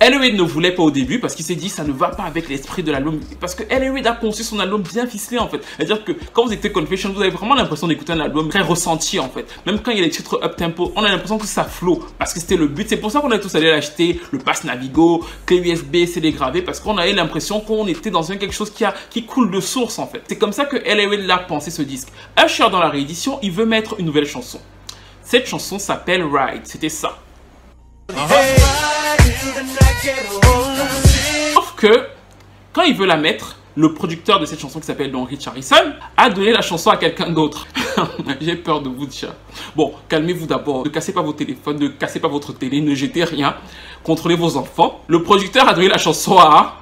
L.A. Reid ne voulait pas au début parce qu'il s'est dit ça ne va pas avec l'esprit de l'album. Parce que L.A. Reid a conçu son album bien ficelé en fait. C'est-à-dire que quand vous écoutez Confession, vous avez vraiment l'impression d'écouter un album très ressenti en fait. Même quand il y a les titres up-tempo, on a l'impression que ça flow. Parce que c'était le but. C'est pour ça qu'on est tous allés l'acheter, le pass Navigo, clé USB, CD gravé. Parce qu'on avait l'impression qu'on était dans quelque chose qui coule de source en fait. C'est comme ça que L.A. Reid l'a pensé ce disque. Usher dans la réédition, il veut mettre une nouvelle chanson. Cette chanson s'appelle Ride. C'était ça. Sauf que, quand il veut la mettre, le producteur de cette chanson qui s'appelle donc Rich Harrison a donné la chanson à quelqu'un d'autre. J'ai peur de vous dire. Bon, calmez-vous d'abord. Ne cassez pas vos téléphones, ne cassez pas votre télé, ne jetez rien. Contrôlez vos enfants. Le producteur a donné la chanson à...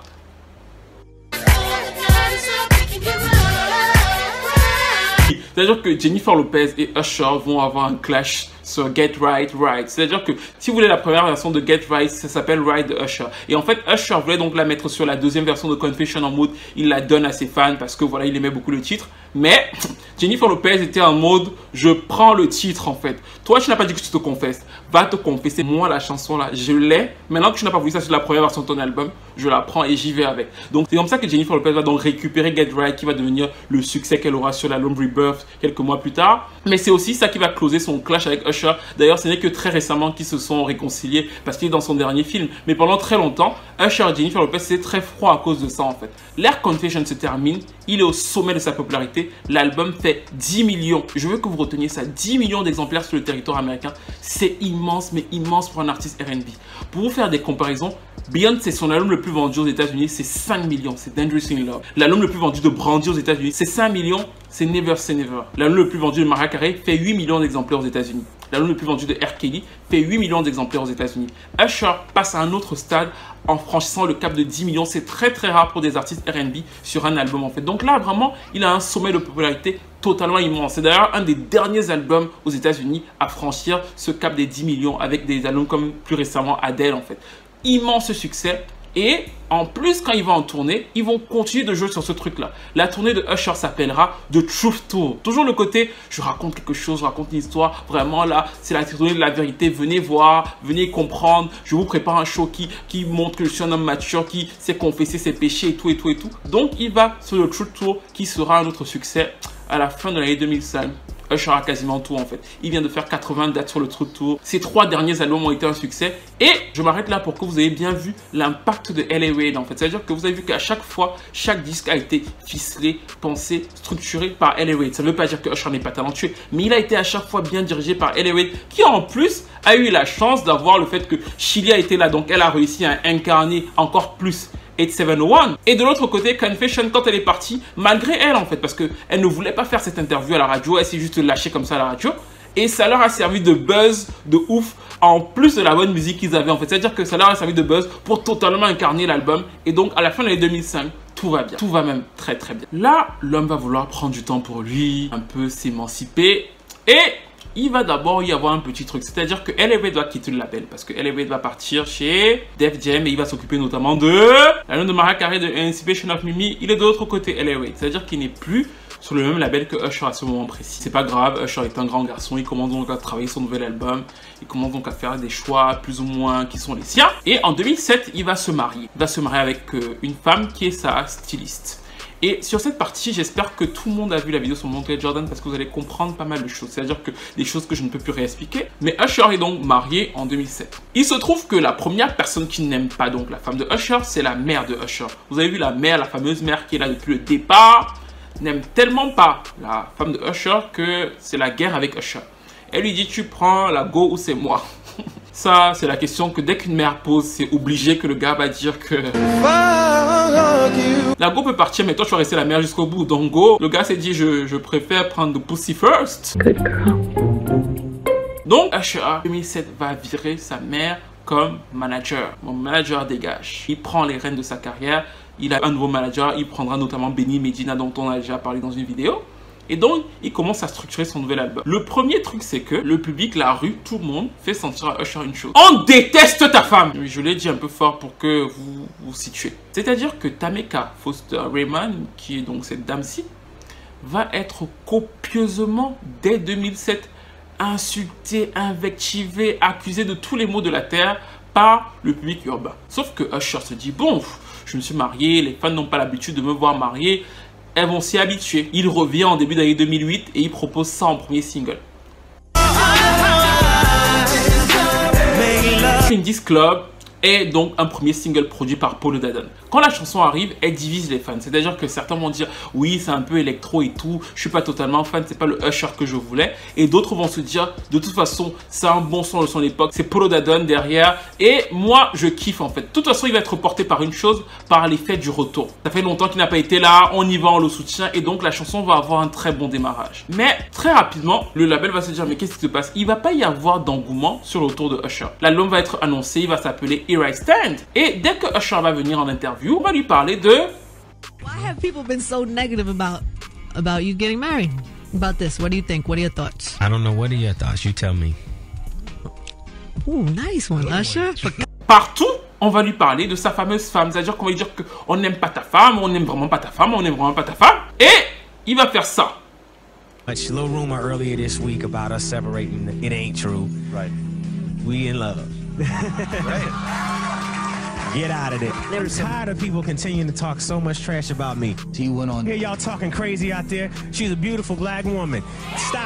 C'est-à-dire que Jennifer Lopez et Usher vont avoir un clash sur Get Right, Right. C'est-à-dire que si vous voulez la première version de Get Right, ça s'appelle Right de Usher. Et en fait, Usher voulait donc la mettre sur la deuxième version de Confession en mode il la donne à ses fans parce que voilà, il aimait beaucoup le titre. Mais Jennifer Lopez était en mode je prends le titre en fait. Toi, tu n'as pas dit que tu te confesses. Va te confesser. Moi, la chanson là, je l'ai. Maintenant que tu n'as pas voulu ça sur la première version de ton album, je la prends et j'y vais avec. Donc, c'est comme ça que Jennifer Lopez va donc récupérer Get Right qui va devenir le succès qu'elle aura sur l'album Rebirth quelques mois plus tard. Mais c'est aussi ça qui va closer son clash avec Usher. D'ailleurs, ce n'est que très récemment qu'ils se sont réconciliés parce qu'il est dans son dernier film. Mais pendant très longtemps, Usher et Jennifer Lopez, c'est très froid à cause de ça en fait. L'ère Confession se termine. Il est au sommet de sa popularité. L'album fait 10 millions. Je veux que vous reteniez ça. 10 millions d'exemplaires sur le territoire américain. C'est immense, mais immense pour un artiste R&B. Pour vous faire des comparaisons, Beyoncé, son album le plus vendu aux États-Unis, c'est 5 millions. C'est Dangerous in Love. L'album le plus vendu de Brandy aux États-Unis, c'est 5 millions. C'est Never Say Never. L'album le plus vendu de Mariah Carey fait 8 millions d'exemplaires aux États-Unis. L'album le plus vendu de R. Kelly fait 8 millions d'exemplaires aux États-Unis. Usher passe à un autre stade en franchissant le cap de 10 millions. C'est très très rare pour des artistes R&B sur un album en fait. Donc là, vraiment, il a un sommet de popularité totalement immense. C'est d'ailleurs un des derniers albums aux États-Unis à franchir ce cap des 10 millions avec des albums comme plus récemment Adele en fait. Immense succès. Et en plus, quand il va en tournée, ils vont continuer de jouer sur ce truc-là. La tournée de Usher s'appellera The Truth Tour. Toujours le côté, je raconte quelque chose, je raconte une histoire. Vraiment là, c'est la tournée de la vérité. Venez voir, venez comprendre. Je vous prépare un show qui montre que je suis un homme mature, qui sait confesser ses péchés et tout et tout et tout. Donc, il va sur le Truth Tour qui sera un autre succès à la fin de l'année 2005. Usher a quasiment tout en fait. Il vient de faire 80 dates sur le Truth Tour. Ces 3 derniers albums ont été un succès. Et je m'arrête là pour que vous ayez bien vu l'impact de L.A. Reid en fait. C'est-à-dire que vous avez vu qu'à chaque fois, chaque disque a été ficelé, pensé, structuré par L.A. Reid. Ça ne veut pas dire que Usher n'est pas talentueux, mais il a été à chaque fois bien dirigé par L.A. Reid, qui en plus a eu la chance d'avoir le fait que Chilli a été là. Donc elle a réussi à incarner encore plus 8701. Et de l'autre côté, Confession, quand elle est partie, malgré elle en fait, parce qu'elle ne voulait pas faire cette interview à la radio, elle s'est juste lâchée comme ça à la radio. Et ça leur a servi de buzz de ouf, en plus de la bonne musique qu'ils avaient en fait. C'est-à-dire que ça leur a servi de buzz pour totalement incarner l'album. Et donc à la fin de l'année 2005, tout va bien. Tout va même très très bien. Là, l'homme va vouloir prendre du temps pour lui, un peu s'émanciper. Et il va d'abord y avoir un petit truc. C'est-à-dire que Elevate va quitter le label parce que Elevate va partir chez Def Jam et il va s'occuper notamment de l'album de Mariah Carey, de Emancipation of Mimi. Il est de l'autre côté, Elevate. C'est-à-dire qu'il n'est plus sur le même label que Usher à ce moment précis. C'est pas grave, Usher est un grand garçon, il commence donc à travailler son nouvel album, il commence donc à faire des choix plus ou moins qui sont les siens. Et en 2007, il va se marier. Il va se marier avec une femme qui est sa styliste. Et sur cette partie, j'espère que tout le monde a vu la vidéo sur Montel Jordan parce que vous allez comprendre pas mal de choses. C'est-à-dire que des choses que je ne peux plus réexpliquer. Mais Usher est donc marié en 2007. Il se trouve que la première personne qui n'aime pas donc la femme de Usher, c'est la mère de Usher. Vous avez vu la mère, la fameuse mère qui est là depuis le départ, n'aime tellement pas la femme de Usher que c'est la guerre avec Usher. Elle lui dit tu prends la go ou c'est moi. Ça c'est la question que dès qu'une mère pose, c'est obligé que le gars va dire que la go peut partir mais toi tu vas rester la mère jusqu'au bout. Donc go, le gars s'est dit je préfère prendre the pussy first. Good girl. Donc Usher 2007 va virer sa mère comme manager. Mon manager dégage. Il prend les rênes de sa carrière. Il a un nouveau manager. Il prendra notamment Benny Medina dont on a déjà parlé dans une vidéo. Et donc, il commence à structurer son nouvel album. Le premier truc, c'est que le public, la rue, tout le monde fait sentir à Usher une chose. On déteste ta femme! Je l'ai dit un peu fort pour que vous vous situez. C'est-à-dire que Tameka Foster Raymond, qui est donc cette dame-ci, va être copieusement, dès 2007, insultée, invectivée, accusée de tous les maux de la terre par le public urbain. Sauf que Usher se dit, bon, je me suis marié, les fans n'ont pas l'habitude de me voir marié, elles vont s'y habituer. Il revient en début d'année 2008 et il propose ça en premier single. Indies Club est donc un premier single produit par Paul Dadon. Quand la chanson arrive, elle divise les fans. C'est-à-dire que certains vont dire oui, c'est un peu électro et tout, je suis pas totalement fan, c'est pas le Usher que je voulais. Et d'autres vont se dire de toute façon, c'est un bon son de son époque, c'est Paul Dadon derrière. Et moi, je kiffe en fait. De toute façon, il va être porté par une chose, par l'effet du retour. Ça fait longtemps qu'il n'a pas été là, on y va, on le soutient et donc la chanson va avoir un très bon démarrage. Mais très rapidement, le label va se dire mais qu'est-ce qui se passe? Il va pas y avoir d'engouement sur le retour de Usher. L'album va être annoncé, il va s'appeler Here I Stand. Et dès que Usher va venir en interview, on va lui parler de Why have people been so negative about you getting married? About this, what do you think? What are your thoughts? I don't know. What are your thoughts? You tell me. Ooh, nice one, Usher. Partout, on va lui parler de sa fameuse femme. C'est-à-dire qu'on va lui dire qu'on n'aime pas ta femme, on n'aime vraiment pas ta femme, on n'aime vraiment pas ta femme. Et il va faire ça. A little rumor earlier this week about us separating. It ain't true. Right. We in love. Right. Get out of it. I'm tired of people continuing to talk so much trash about me. He went on. Hear y'all talking crazy out there. She's a beautiful black woman. Stop.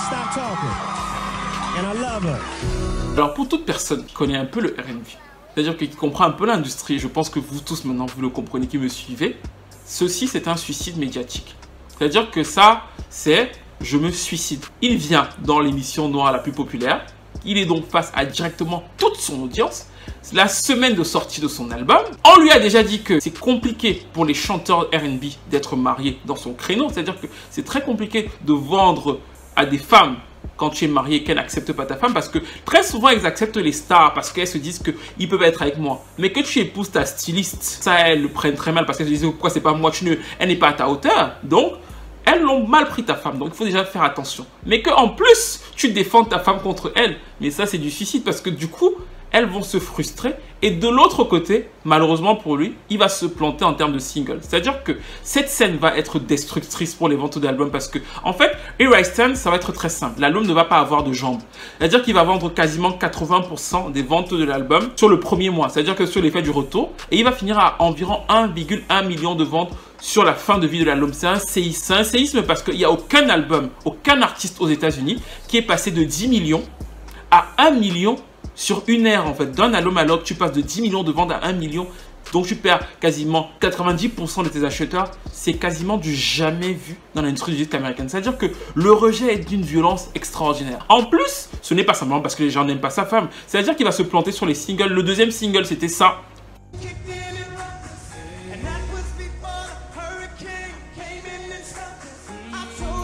Stop talking. And I love her. Alors pour toute personne qui connaît un peu le R&B, c'est-à-dire qui comprend un peu l'industrie, je pense que vous tous maintenant vous le comprenez qui me suivez, ceci c'est un suicide médiatique. C'est-à-dire que ça c'est je me suicide. Il vient dans l'émission noire la plus populaire, il est donc face à directement toute son audience. La semaine de sortie de son album, on lui a déjà dit que c'est compliqué pour les chanteurs R&B d'être mariés dans son créneau. C'est-à-dire que c'est très compliqué de vendre à des femmes quand tu es marié et qu'elles n'acceptent pas ta femme parce que très souvent elles acceptent les stars parce qu'elles se disent qu'ils peuvent être avec moi. Mais que tu épouses ta styliste, ça elles le prennent très mal parce qu'elles se disent pourquoi c'est pas moi, elle n'est pas à ta hauteur. Donc elles l'ont mal pris ta femme, donc il faut déjà faire attention. Mais qu'en plus tu défends ta femme contre elle, mais ça c'est du suicide parce que du coup elles vont se frustrer et de l'autre côté, malheureusement pour lui, il va se planter en termes de single. C'est-à-dire que cette scène va être destructrice pour les ventes d'albums parce que, en fait, Here I Stand, ça va être très simple. L'album ne va pas avoir de jambes. C'est-à-dire qu'il va vendre quasiment 80% des ventes de l'album sur le premier mois. C'est-à-dire que sur l'effet du retour, et il va finir à environ 1,1 million de ventes sur la fin de vie de l'album. C'est un séisme. C'est un séisme parce qu'il n'y a aucun album, aucun artiste aux États-Unis qui est passé de 10 millions à 1 million sur une ère en fait. D'un album à l'autre, tu passes de 10 millions de ventes à 1 million. Donc tu perds quasiment 90% de tes acheteurs. C'est quasiment du jamais vu dans l'industrie du disque américaine. C'est-à-dire que le rejet est d'une violence extraordinaire. En plus, ce n'est pas simplement parce que les gens n'aiment pas sa femme. C'est-à-dire qu'il va se planter sur les singles. Le deuxième single, c'était ça.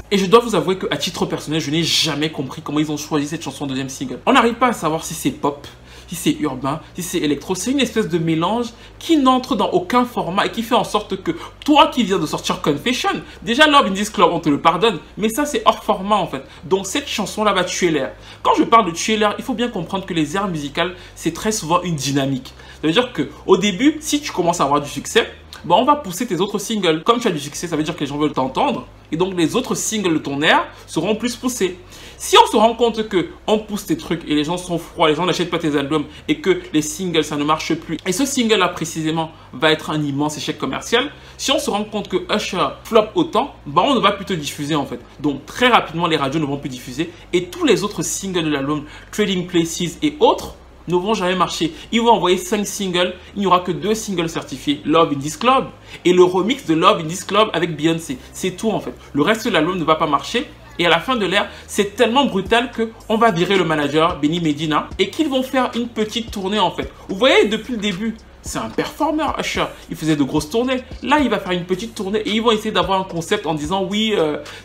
Et je dois vous avouer qu'à titre personnel, je n'ai jamais compris comment ils ont choisi cette chanson en deuxième single. On n'arrive pas à savoir si c'est pop, si c'est urbain, si c'est électro. C'est une espèce de mélange qui n'entre dans aucun format et qui fait en sorte que toi qui viens de sortir Confession, déjà Love in this Club, on te le pardonne, mais ça c'est hors format en fait. Donc cette chanson-là va tuer l'air. Quand je parle de tuer l'air, il faut bien comprendre que les airs musicales, c'est très souvent une dynamique. Ça veut dire qu'au début, si tu commences à avoir du succès, bah on va pousser tes autres singles. Comme tu as du succès, ça veut dire que les gens veulent t'entendre. Et donc les autres singles de ton air seront plus poussés. Si on se rend compte que on pousse tes trucs et les gens sont froids, les gens n'achètent pas tes albums et que les singles ça ne marche plus, et ce single là précisément va être un immense échec commercial, si on se rend compte que Usher flop autant, bah on ne va plus te diffuser en fait. Donc très rapidement les radios ne vont plus diffuser et tous les autres singles de l'album, Trading Places et autres, ne vont jamais marcher. Ils vont envoyer 5 singles, il n'y aura que 2 singles certifiés, Love in this Club et le remix de Love in this Club avec Beyoncé. C'est tout en fait. Le reste de l'album ne va pas marcher. Et à la fin de l'ère, c'est tellement brutal qu'on va virer le manager, Benny Medina, et qu'ils vont faire une petite tournée en fait. Vous voyez, depuis le début, c'est un performeur, Usher. Il faisait de grosses tournées. Là, il va faire une petite tournée et ils vont essayer d'avoir un concept en disant oui,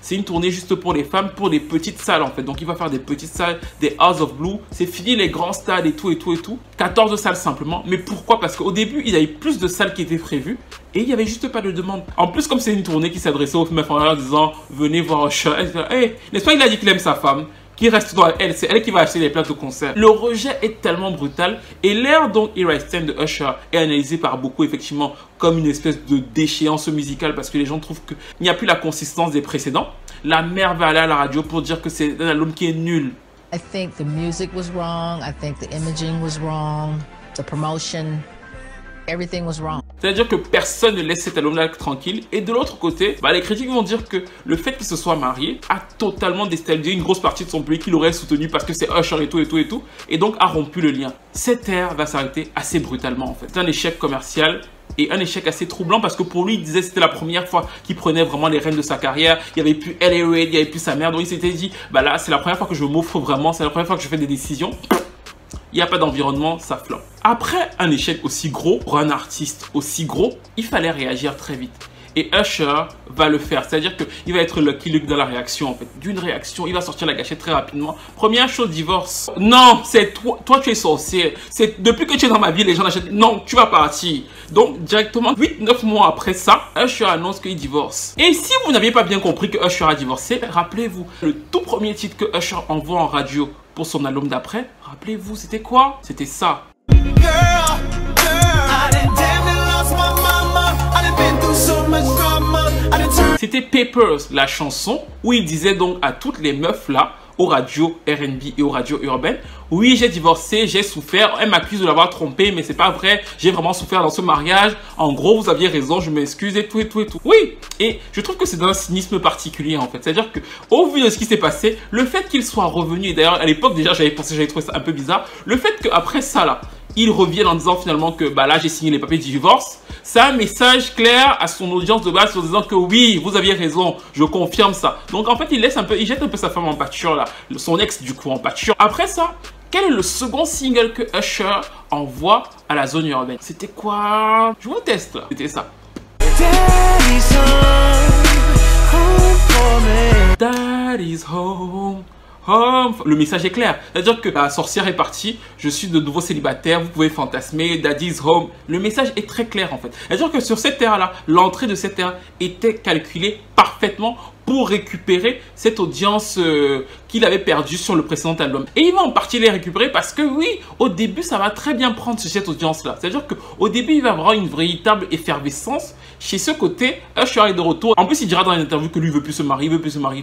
c'est une tournée juste pour les femmes, pour les petites salles en fait. Donc, il va faire des petites salles, des House of Blue. C'est fini les grands stades et tout et tout et tout. 14 salles simplement. Mais pourquoi? Parce qu'au début, il y avait plus de salles qui étaient prévues et il n'y avait juste pas de demande. En plus, comme c'est une tournée qui s'adressait aux meufs en disant venez voir Usher. Hey, n'est-ce pas, il a dit qu'il aime sa femme. Qui reste dans elle, c'est elle qui va acheter les places de concert. Le rejet est tellement brutal et l'air donc Here I Stand de Usher est analysé par beaucoup effectivement comme une espèce de déchéance musicale parce que les gens trouvent qu'il n'y a plus la consistance des précédents. La mère va aller à la radio pour dire que c'est un album qui est nul. I think the music was wrong, I think the imaging was wrong, the promotion, everything was wrong. C'est-à-dire que personne ne laisse cet album-là tranquille. Et de l'autre côté, bah, les critiques vont dire que le fait qu'il se soit marié a totalement déstabilisé une grosse partie de son public qu'il aurait soutenu parce que c'est Usher et tout et tout et tout. Et donc a rompu le lien. Cette ère va s'arrêter assez brutalement en fait. C'est un échec commercial et un échec assez troublant parce que pour lui, il disait que c'était la première fois qu'il prenait vraiment les rênes de sa carrière. Il n'y avait plus L.A. Reid, il n'y avait plus sa mère. Donc il s'était dit, bah là, c'est la première fois que je m'offre vraiment. C'est la première fois que je fais des décisions. Il n'y a pas d'environnement, ça flop. Après un échec aussi gros, pour un artiste aussi gros, il fallait réagir très vite. Et Usher va le faire, c'est-à-dire qu'il va être Lucky Luke dans la réaction en fait. D'une réaction, il va sortir la gâchette très rapidement. Première chose, divorce. Non, c'est toi tu es sorcier. C'est depuis que tu es dans ma vie, les gens achètent. Non, tu vas partir. Donc directement, 8-9 mois après ça, Usher annonce qu'il divorce. Et si vous n'aviez pas bien compris que Usher a divorcé, rappelez-vous, le tout premier titre que Usher envoie en radio pour son album d'après, rappelez-vous, c'était quoi? C'était ça. C'était Papers, la chanson où il disait donc à toutes les meufs là, aux radios R&B et aux radios urbaines, oui j'ai divorcé, j'ai souffert, elle m'accuse de l'avoir trompé mais c'est pas vrai, j'ai vraiment souffert dans ce mariage, en gros vous aviez raison, je m'excuse et tout et tout et tout. Oui, et je trouve que c'est d'un cynisme particulier en fait, c'est-à-dire que au vu de ce qui s'est passé, le fait qu'il soit revenu, et d'ailleurs à l'époque déjà j'avais trouvé ça un peu bizarre, le fait qu'après ça là, il revienne en disant finalement que bah là j'ai signé les papiers du divorce, c'est un message clair à son audience de base en disant que oui, vous aviez raison, je confirme ça. Donc en fait il jette un peu sa femme en pâture là, son ex du coup en pâture. Après ça, quel est le second single que Usher envoie à la zone urbaine? C'était quoi? Je vous teste là, c'était ça. Daddy's home. Le message est clair, c'est-à-dire que la sorcière est partie, je suis de nouveau célibataire, vous pouvez fantasmer, Daddy's home. Le message est très clair en fait. C'est-à-dire que sur cette ère-là, l'entrée de cette ère était calculée parfaitement pour récupérer cette audience qu'il avait perdue sur le précédent album. Et il va en partie les récupérer parce que oui, au début, ça va très bien prendre sur cette audience-là. C'est-à-dire qu'au début, il va avoir une véritable effervescence. Chez ce côté, Usher est de retour. En plus, il dira dans une interview que lui veut plus se marier,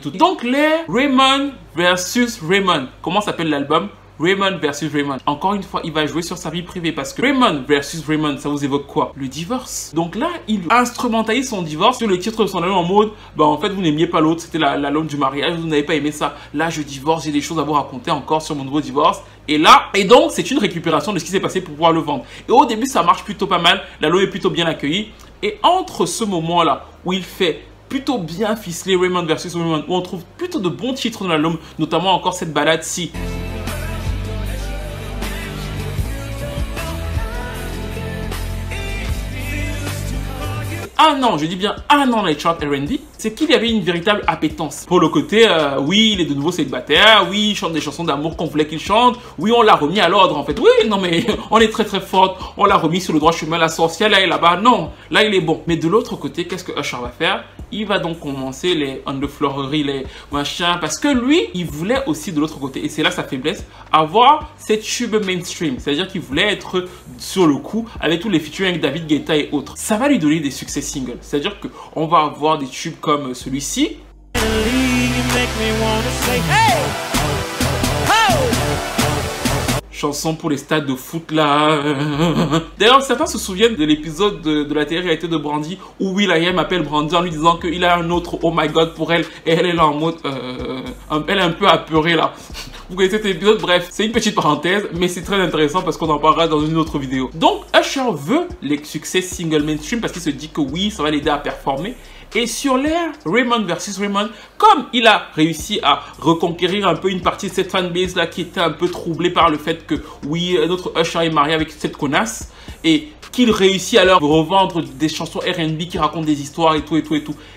tout. Donc, les Raymond versus Raymond. Comment s'appelle l'album? Raymond versus Raymond. Encore une fois, il va jouer sur sa vie privée parce que Raymond versus Raymond, ça vous évoque quoi? Le divorce. Donc là, il instrumentalise son divorce sur le titre de son album en mode, bah en fait, vous n'aimiez pas l'autre, c'était l'album du mariage, vous n'avez pas aimé ça. Là, je divorce, j'ai des choses à vous raconter encore sur mon nouveau divorce. Et donc, c'est une récupération de ce qui s'est passé pour pouvoir le vendre. Et au début, ça marche plutôt pas mal. L'album est plutôt bien accueilli. Et entre ce moment-là où il fait plutôt bien ficelé Raymond versus Raymond, où on trouve plutôt de bons titres dans l'album, notamment encore cette balade-ci. un an, je dis bien un an dans les charts R&B, c'est qu'il y avait une véritable appétence pour le côté, oui, il est de nouveau célibataire, oui, il chante des chansons d'amour qu'on voulait qu'il chante, oui, on l'a remis à l'ordre en fait, oui, non mais on est très très forte, on l'a remis sur le droit chemin, la sorcière là et là-bas, non, là il est bon. Mais de l'autre côté, qu'est-ce que Usher va faire? Il va donc commencer les underfleureries, les machins, parce que lui, il voulait aussi de l'autre côté, et c'est là sa faiblesse, avoir cette tube mainstream, c'est-à-dire qu'il voulait être sur le coup avec tous les featuring avec David Guetta et autres. Ça va lui donner des succès singles, c'est-à-dire qu'on va avoir des tubes comme celui-ci. Chanson pour les stades de foot là. D'ailleurs, certains se souviennent de l'épisode de la télé-réalité de Brandy où will.i.am appelle Brandy en lui disant qu'il a un autre oh my god pour elle et elle est là en mode elle est un peu apeurée là. Vous connaissez cet épisode? Bref, c'est une petite parenthèse, mais c'est très intéressant parce qu'on en parlera dans une autre vidéo. Donc, Usher veut les succès single mainstream parce qu'il se dit que oui, ça va l'aider à performer. Et sur l'ère Raymond versus Raymond, comme il a réussi à reconquérir un peu une partie de cette fanbase là qui était un peu troublée par le fait que oui, notre Usher est marié avec cette connasse et qu'il réussit à leur revendre des chansons R&B qui racontent des histoires et tout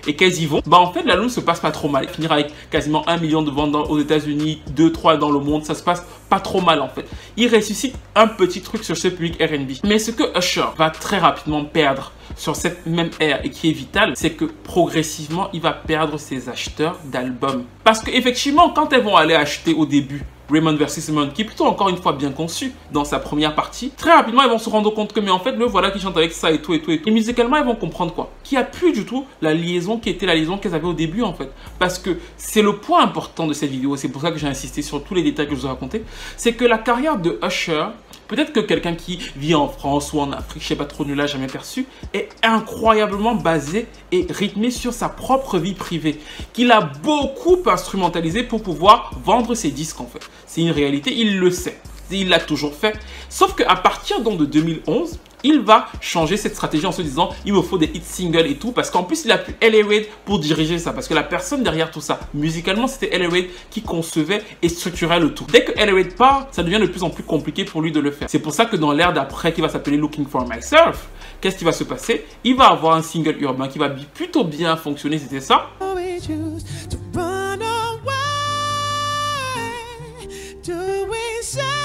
et qu'elles y vont, bah en fait l'album se passe pas trop mal. Il finira avec quasiment 1 million de ventes aux États-Unis, 2-3 dans le monde, ça se passe pas trop mal en fait. Il ressuscite un petit truc sur ce public R&B. Mais ce que Usher va très rapidement perdre sur cette même ère et qui est vital, c'est que progressivement il va perdre ses acheteurs d'albums. Parce que effectivement, quand elles vont aller acheter au début Raymond vs Raymond, qui est plutôt encore une fois bien conçu dans sa première partie, très rapidement ils vont se rendre compte que mais en fait le voilà qui chante avec ça et tout. Et musicalement ils vont comprendre quoi, qu'il n'y a plus du tout la liaison qui était la liaison qu'elles avaient au début en fait. Parce que c'est le point important de cette vidéo, c'est pour ça que j'ai insisté sur tous les détails que je vous ai racontés, c'est que la carrière de Usher, peut-être que quelqu'un qui vit en France ou en Afrique, je sais pas trop, ne l'a jamais perçu, est incroyablement basé et rythmé sur sa propre vie privée, qu'il a beaucoup instrumentalisé pour pouvoir vendre ses disques en fait. C'est une réalité, il le sait, il l'a toujours fait. Sauf qu'à partir donc de 2011, il va changer cette stratégie en se disant il me faut des hits singles et tout, parce qu'en plus il a plus L.A. Reid pour diriger ça, parce que la personne derrière tout ça, musicalement c'était L.A. Reid qui concevait et structurait le tout. Dès que L.A. Reid part, ça devient de plus en plus compliqué pour lui de le faire. C'est pour ça que dans l'ère d'après qui va s'appeler Looking for Myself, qu'est-ce qui va se passer? Il va avoir un single urbain qui va plutôt bien fonctionner, c'était ça.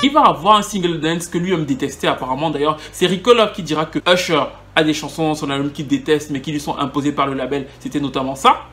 Il va avoir un single dance que lui-même détestait apparemment. D'ailleurs, c'est Rico Love qui dira que Usher a des chansons dans son album qu'il déteste mais qui lui sont imposées par le label. C'était notamment ça.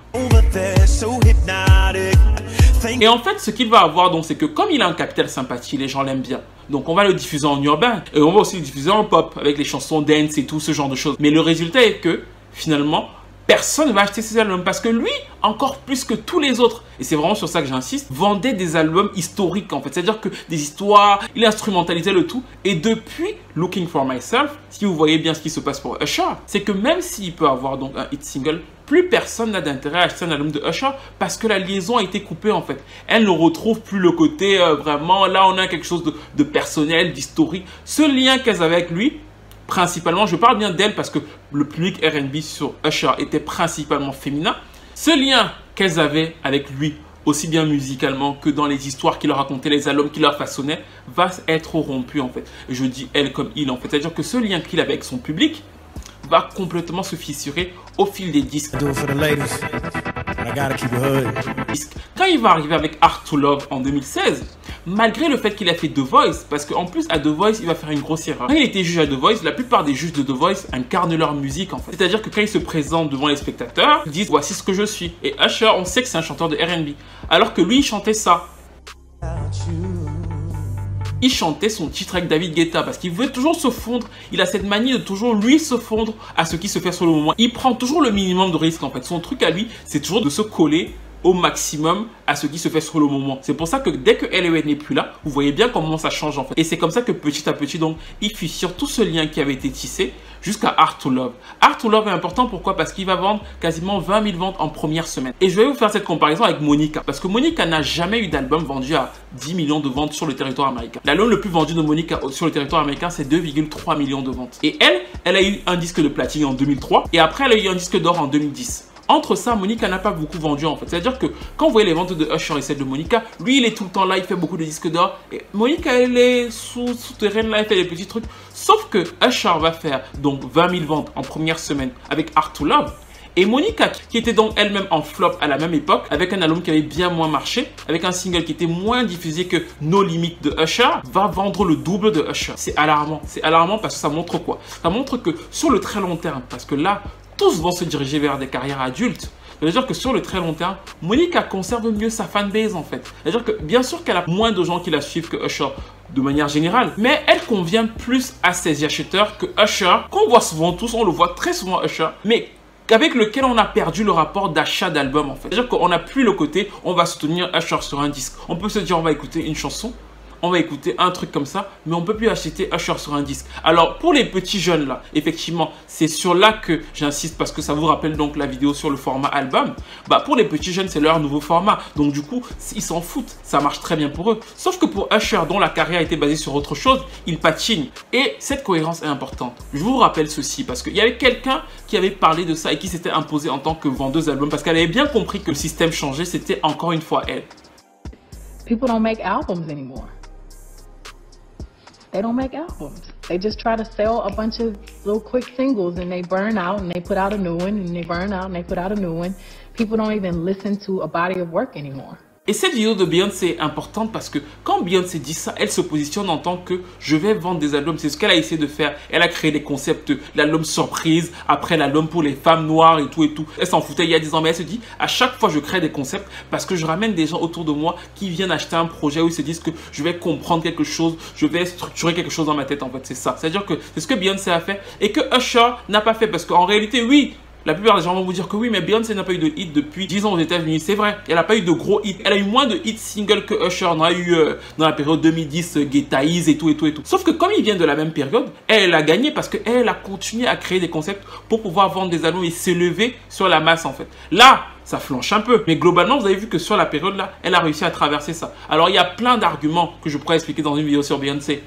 Et en fait, ce qu'il va avoir donc, c'est que comme il a un capital sympathie, les gens l'aiment bien. Donc on va le diffuser en urbain et on va aussi le diffuser en pop avec les chansons dance et tout ce genre de choses. Mais le résultat est que finalement, personne ne va acheter ces albums parce que lui, encore plus que tous les autres, et c'est vraiment sur ça que j'insiste, vendait des albums historiques en fait. C'est-à-dire que des histoires, il instrumentalisait le tout. Et depuis Looking for Myself, si vous voyez bien ce qui se passe pour Usher, c'est que même s'il peut avoir donc un hit single, plus personne n'a d'intérêt à acheter un album de Usher parce que la liaison a été coupée en fait. Elle ne retrouve plus le côté vraiment, là on a quelque chose de personnel, d'historique. Ce lien qu'elles avaient avec lui, principalement, je parle bien d'elle parce que le public R&B sur Usher était principalement féminin. Ce lien qu'elles avaient avec lui, aussi bien musicalement que dans les histoires qu'il leur racontait, les albums qu'il leur façonnait, va être rompu en fait. Et je dis elle comme il en fait. C'est-à-dire que ce lien qu'il avait avec son public va complètement se fissurer au fil des disques. Quand il va arriver avec Art to Love en 2016, malgré le fait qu'il a fait The Voice, parce qu'en plus à The Voice, il va faire une grosse erreur. Quand il était juge à The Voice, la plupart des juges de The Voice incarnent leur musique en fait. C'est-à-dire que quand ils se présentent devant les spectateurs, ils disent voici ce que je suis. Et Usher, on sait que c'est un chanteur de R&B. Alors que lui, il chantait ça. Il chantait son titre avec David Guetta parce qu'il veut toujours se fondre. Il a cette manie de toujours lui se fondre à ce qui se fait sur le moment. Il prend toujours le minimum de risque en fait. Son truc à lui, c'est toujours de se coller au maximum à ce qui se fait sur le moment. C'est pour ça que dès que L.A. Reid n'est plus là, vous voyez bien comment ça change en fait. Et c'est comme ça que petit à petit, donc, il fissure tout ce lien qui avait été tissé jusqu'à Art to Love. Art to Love est important, pourquoi? Parce qu'il va vendre quasiment 20 000 ventes en première semaine. Et je vais vous faire cette comparaison avec Monica. Parce que Monica n'a jamais eu d'album vendu à 10 millions de ventes sur le territoire américain. L'album le plus vendu de Monica sur le territoire américain, c'est 2,3 millions de ventes. Et elle a eu un disque de platine en 2003. Et après, elle a eu un disque d'or en 2010. Entre ça, Monica n'a pas beaucoup vendu en fait. C'est-à-dire que quand vous voyez les ventes de Usher et celles de Monica, lui il est tout le temps là, il fait beaucoup de disques d'or. Et Monica elle est souterraine là, elle fait des petits trucs. Sauf que Usher va faire donc 20 000 ventes en première semaine avec Hard to Love. Et Monica, qui était donc elle-même en flop à la même époque, avec un album qui avait bien moins marché, avec un single qui était moins diffusé que No Limit de Usher, va vendre le double de Usher. C'est alarmant parce que ça montre quoi? Ça montre que sur le très long terme, parce que là, tous vont se diriger vers des carrières adultes. C'est-à-dire que sur le très long terme, Monica conserve mieux sa fanbase en fait. C'est-à-dire que bien sûr qu'elle a moins de gens qui la suivent que Usher de manière générale, mais elle convient plus à ses acheteurs que Usher, qu'on voit souvent tous, on le voit très souvent Usher, mais avec lequel on a perdu le rapport d'achat d'album en fait. C'est-à-dire qu'on n'a plus le côté on va soutenir Usher sur un disque. On peut se dire on va écouter une chanson, on va écouter un truc comme ça, mais on ne peut plus acheter Usher sur un disque. Alors pour les petits jeunes là, effectivement, c'est sur là que j'insiste parce que ça vous rappelle donc la vidéo sur le format album. Bah pour les petits jeunes, c'est leur nouveau format. Donc du coup, ils s'en foutent. Ça marche très bien pour eux. Sauf que pour Usher, dont la carrière était basée sur autre chose, il patine. Et cette cohérence est importante. Je vous rappelle ceci parce qu'il y avait quelqu'un qui avait parlé de ça et qui s'était imposé en tant que vendeuse d'albums parce qu'elle avait bien compris que le système changeait. C'était encore une fois elle. People don't make albums anymore. They don't make albums. They just try to sell a bunch of little quick singles and they burn out and they put out a new one and they burn out and they put out a new one. People don't even listen to a body of work anymore. Et cette vidéo de Beyoncé est importante parce que quand Beyoncé dit ça, elle se positionne en tant que je vais vendre des albums. C'est ce qu'elle a essayé de faire. Elle a créé des concepts, l'album surprise, après l'album pour les femmes noires et tout et tout. Elle s'en foutait il y a 10 ans, mais elle se dit à chaque fois je crée des concepts parce que je ramène des gens autour de moi qui viennent acheter un projet où ils se disent que je vais comprendre quelque chose, je vais structurer quelque chose dans ma tête en fait. C'est ça. C'est-à-dire que c'est ce que Beyoncé a fait et que Usher n'a pas fait parce qu'en réalité, oui, la plupart des gens vont vous dire que oui, mais Beyoncé n'a pas eu de hit depuis 10 ans aux États-Unis. C'est vrai, elle n'a pas eu de gros hits. Elle a eu moins de hits singles que Usher. On a eu dans la période 2010, Get Eyes et tout et tout et tout. Sauf que comme ils viennent de la même période, elle a gagné parce qu'elle a continué à créer des concepts pour pouvoir vendre des albums et s'élever sur la masse en fait. Là, ça flanche un peu. Mais globalement, vous avez vu que sur la période là, elle a réussi à traverser ça. Alors, il y a plein d'arguments que je pourrais expliquer dans une vidéo sur Beyoncé.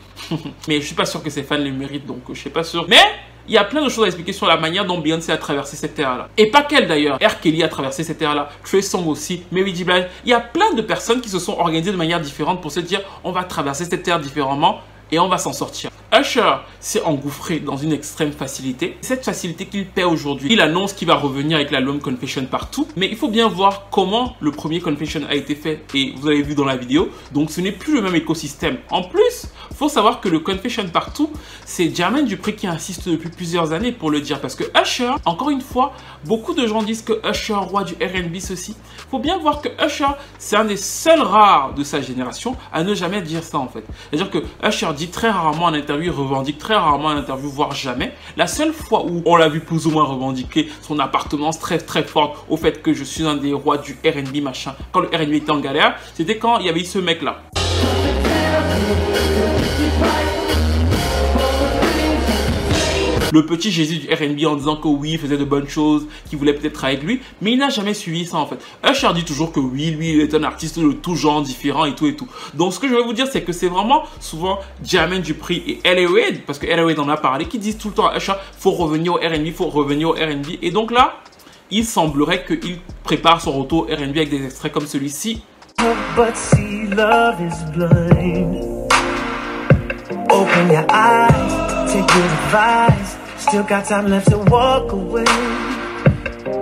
Mais je suis pas sûr que ses fans les méritent, donc je suis pas sûr. Mais il y a plein de choses à expliquer sur la manière dont Beyoncé a traversé cette ère-là. Et pas qu'elle d'ailleurs. R. Kelly a traversé cette ère-là. Trey Songz aussi. Mary J. Blige. Il y a plein de personnes qui se sont organisées de manière différente pour se dire on va traverser cette ère différemment et on va s'en sortir. Usher s'est engouffré dans une extrême facilité. Cette facilité qu'il paie aujourd'hui. Il annonce qu'il va revenir avec l'album Confession Partout. Mais il faut bien voir comment le premier Confession a été fait. Et vous avez vu dans la vidéo. Donc ce n'est plus le même écosystème. En plus, il faut savoir que le Confession Partout, c'est Jermaine Dupri qui insiste depuis plusieurs années pour le dire. Parce que Usher, encore une fois, beaucoup de gens disent que Usher, roi du R&B, ceci. Il faut bien voir que Usher, c'est un des seuls rares de sa génération à ne jamais dire ça en fait. C'est-à-dire que Usher dit très rarement en interview, il revendique très rarement en interview, voire jamais. La seule fois où on l'a vu plus ou moins revendiquer son appartenance très très forte au fait que je suis un des rois du R&B machin, quand le R&B était en galère, c'était quand il y avait eu ce mec là. Le petit Jésus du R&B en disant que oui, il faisait de bonnes choses, qu'il voulait peut-être avec lui, mais il n'a jamais suivi ça en fait. Usher dit toujours que oui, lui, il est un artiste de tout genre, différent et tout et tout. Donc ce que je vais vous dire, c'est que c'est vraiment souvent Jermaine Dupri et L.A. Reid, parce que L.A. Reid en a parlé, qui disent tout le temps à Usher, faut revenir au R&B, faut revenir au R&B. Et donc là, il semblerait qu'il prépare son retour au R&B avec des extraits comme celui-ci. But see, love is blind. Open your eyes, take good advice. Still got time left to walk away.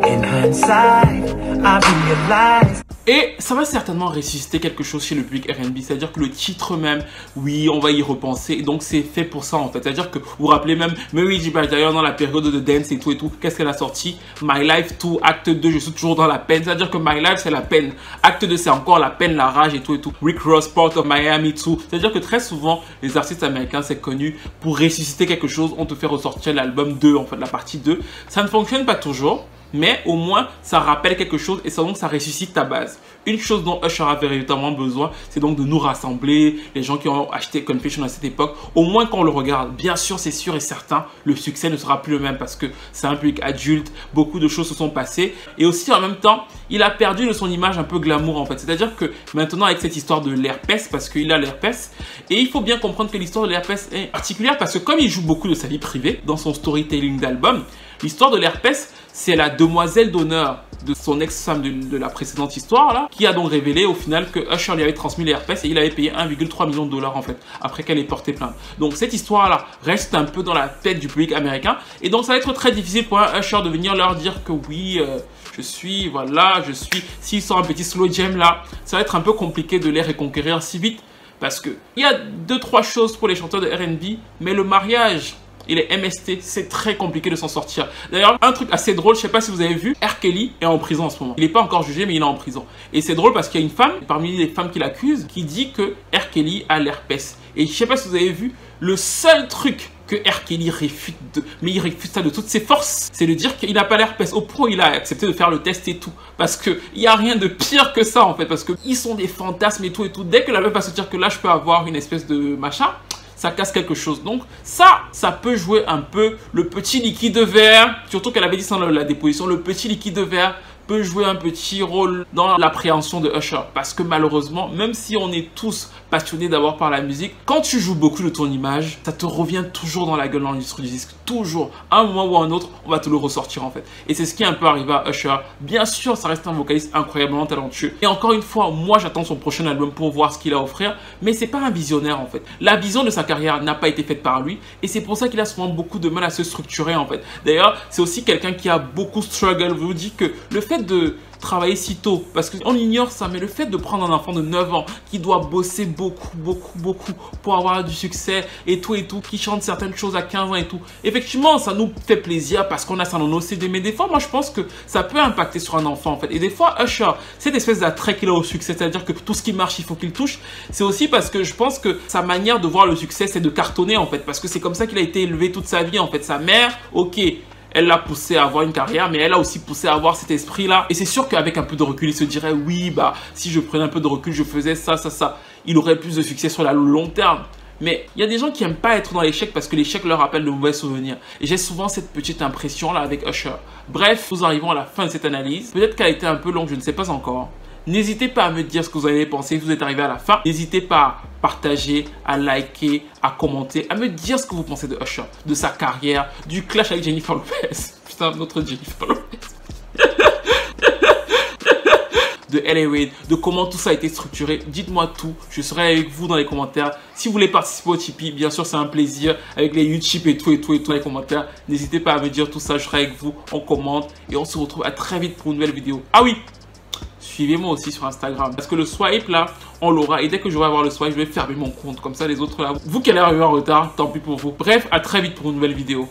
In hindsight, I realize. Et ça va certainement ressusciter quelque chose chez le public R&B, c'est-à-dire que le titre même, oui, on va y repenser, et donc c'est fait pour ça en fait. C'est-à-dire que vous vous rappelez même, Mary J. Blige d'ailleurs dans la période de dance et tout, qu'est-ce qu'elle a sorti? My Life 2, Acte 2, je suis toujours dans la peine, c'est-à-dire que My Life c'est la peine, Acte 2 c'est encore la peine, la rage et tout. Rick Ross, Port of Miami 2, c'est-à-dire que très souvent, les artistes américains c'est connu, pour ressusciter quelque chose, on te fait ressortir l'album 2, en fait la partie 2. Ça ne fonctionne pas toujours. Mais au moins, ça rappelle quelque chose et donc ça ressuscite ta base. Une chose dont Usher avait véritablement besoin, c'est donc de nous rassembler, les gens qui ont acheté Confession à cette époque. Au moins quand on le regarde, bien sûr, c'est sûr et certain, le succès ne sera plus le même parce que c'est un public adulte, beaucoup de choses se sont passées. Et aussi en même temps, il a perdu de son image un peu glamour en fait. C'est-à-dire que maintenant avec cette histoire de l'herpès, parce qu'il a l'herpès, et il faut bien comprendre que l'histoire de l'herpès est particulière parce que comme il joue beaucoup de sa vie privée dans son storytelling d'album, l'histoire de l'herpès, c'est la demoiselle d'honneur de son ex-femme de la précédente histoire là, qui a donc révélé au final que Usher lui avait transmis les herpès et il avait payé 1,3 million de dollars en fait, après qu'elle ait porté plainte. Donc cette histoire là reste un peu dans la tête du public américain et donc ça va être très difficile pour un Usher de venir leur dire que oui, je suis, s'ils sont un petit slow jam là, ça va être un peu compliqué de les reconquérir si vite parce que il y a 2-3 choses pour les chanteurs de R&B, mais le mariage et les MST, c'est très compliqué de s'en sortir. D'ailleurs, un truc assez drôle, je sais pas si vous avez vu, R. Kelly est en prison en ce moment. Il n'est pas encore jugé, mais il est en prison. Et c'est drôle parce qu'il y a une femme, parmi les femmes qui l'accusent, qui dit que R. Kelly a l'herpès. Et je sais pas si vous avez vu, le seul truc que R. Kelly réfute, mais il réfute ça de toutes ses forces, c'est de dire qu'il n'a pas l'herpès, au point où il a accepté de faire le test et tout. Parce qu'il n'y a rien de pire que ça en fait, parce qu'ils sont des fantasmes et tout et tout. Dès que la meuf va se dire que là je peux avoir une espèce de machin, ça casse quelque chose. Donc ça peut jouer un peu. Le petit liquide vert, surtout qu'elle avait dit ça dans la déposition, le petit liquide vert peut jouer un petit rôle dans l'appréhension de Usher. Parce que malheureusement, même si on est tous passionnés d'abord par la musique, quand tu joues beaucoup de ton image, ça te revient toujours dans la gueule dans l'industrie du disque. Toujours. À un moment ou à un autre, on va te le ressortir en fait. Et c'est ce qui est un peu arrivé à Usher. Bien sûr, ça reste un vocaliste incroyablement talentueux. Et encore une fois, moi j'attends son prochain album pour voir ce qu'il a à offrir. Mais c'est pas un visionnaire en fait. La vision de sa carrière n'a pas été faite par lui. Et c'est pour ça qu'il a souvent beaucoup de mal à se structurer en fait. D'ailleurs, c'est aussi quelqu'un qui a beaucoup struggle. Je vous dis que le fait de travailler si tôt, parce qu'on ignore ça, mais le fait de prendre un enfant de 9 ans qui doit bosser beaucoup pour avoir du succès et tout, qui chante certaines choses à 15 ans et tout, effectivement ça nous fait plaisir parce qu'on a ça dans nos CD, mais des fois moi je pense que ça peut impacter sur un enfant en fait. Et des fois Usher, cette espèce d'attrait qu'il a au succès, c'est-à-dire que tout ce qui marche il faut qu'il touche, c'est aussi parce que je pense que sa manière de voir le succès c'est de cartonner en fait, parce que c'est comme ça qu'il a été élevé toute sa vie en fait. Sa mère, ok, elle l'a poussé à avoir une carrière, mais elle a aussi poussé à avoir cet esprit-là. Et c'est sûr qu'avec un peu de recul, il se dirait, oui, bah, si je prenais un peu de recul, je faisais ça. Il aurait plus de succès sur le long terme. Mais il y a des gens qui n'aiment pas être dans l'échec parce que l'échec leur rappelle de mauvais souvenirs. Et j'ai souvent cette petite impression-là avec Usher. Bref, nous arrivons à la fin de cette analyse. Peut-être qu'elle a été un peu longue, je ne sais pas encore. N'hésitez pas à me dire ce que vous avez pensé si vous êtes arrivé à la fin. N'hésitez pas à partager, à liker, à commenter, à me dire ce que vous pensez de Usher, de sa carrière, du clash avec Jennifer Lopez. Putain, notre Jennifer Lopez. De L.A. Reid, de comment tout ça a été structuré. Dites-moi tout, je serai avec vous dans les commentaires. Si vous voulez participer au Tipeee, bien sûr c'est un plaisir, avec les YouTube et tout dans les commentaires. N'hésitez pas à me dire tout ça, je serai avec vous, on commente et on se retrouve à très vite pour une nouvelle vidéo. Ah oui, suivez-moi aussi sur Instagram, parce que le swipe là, on l'aura, et dès que je vais avoir le swipe, je vais fermer mon compte, comme ça les autres là, vous qui allez arriver en retard, tant pis pour vous. Bref, à très vite pour une nouvelle vidéo.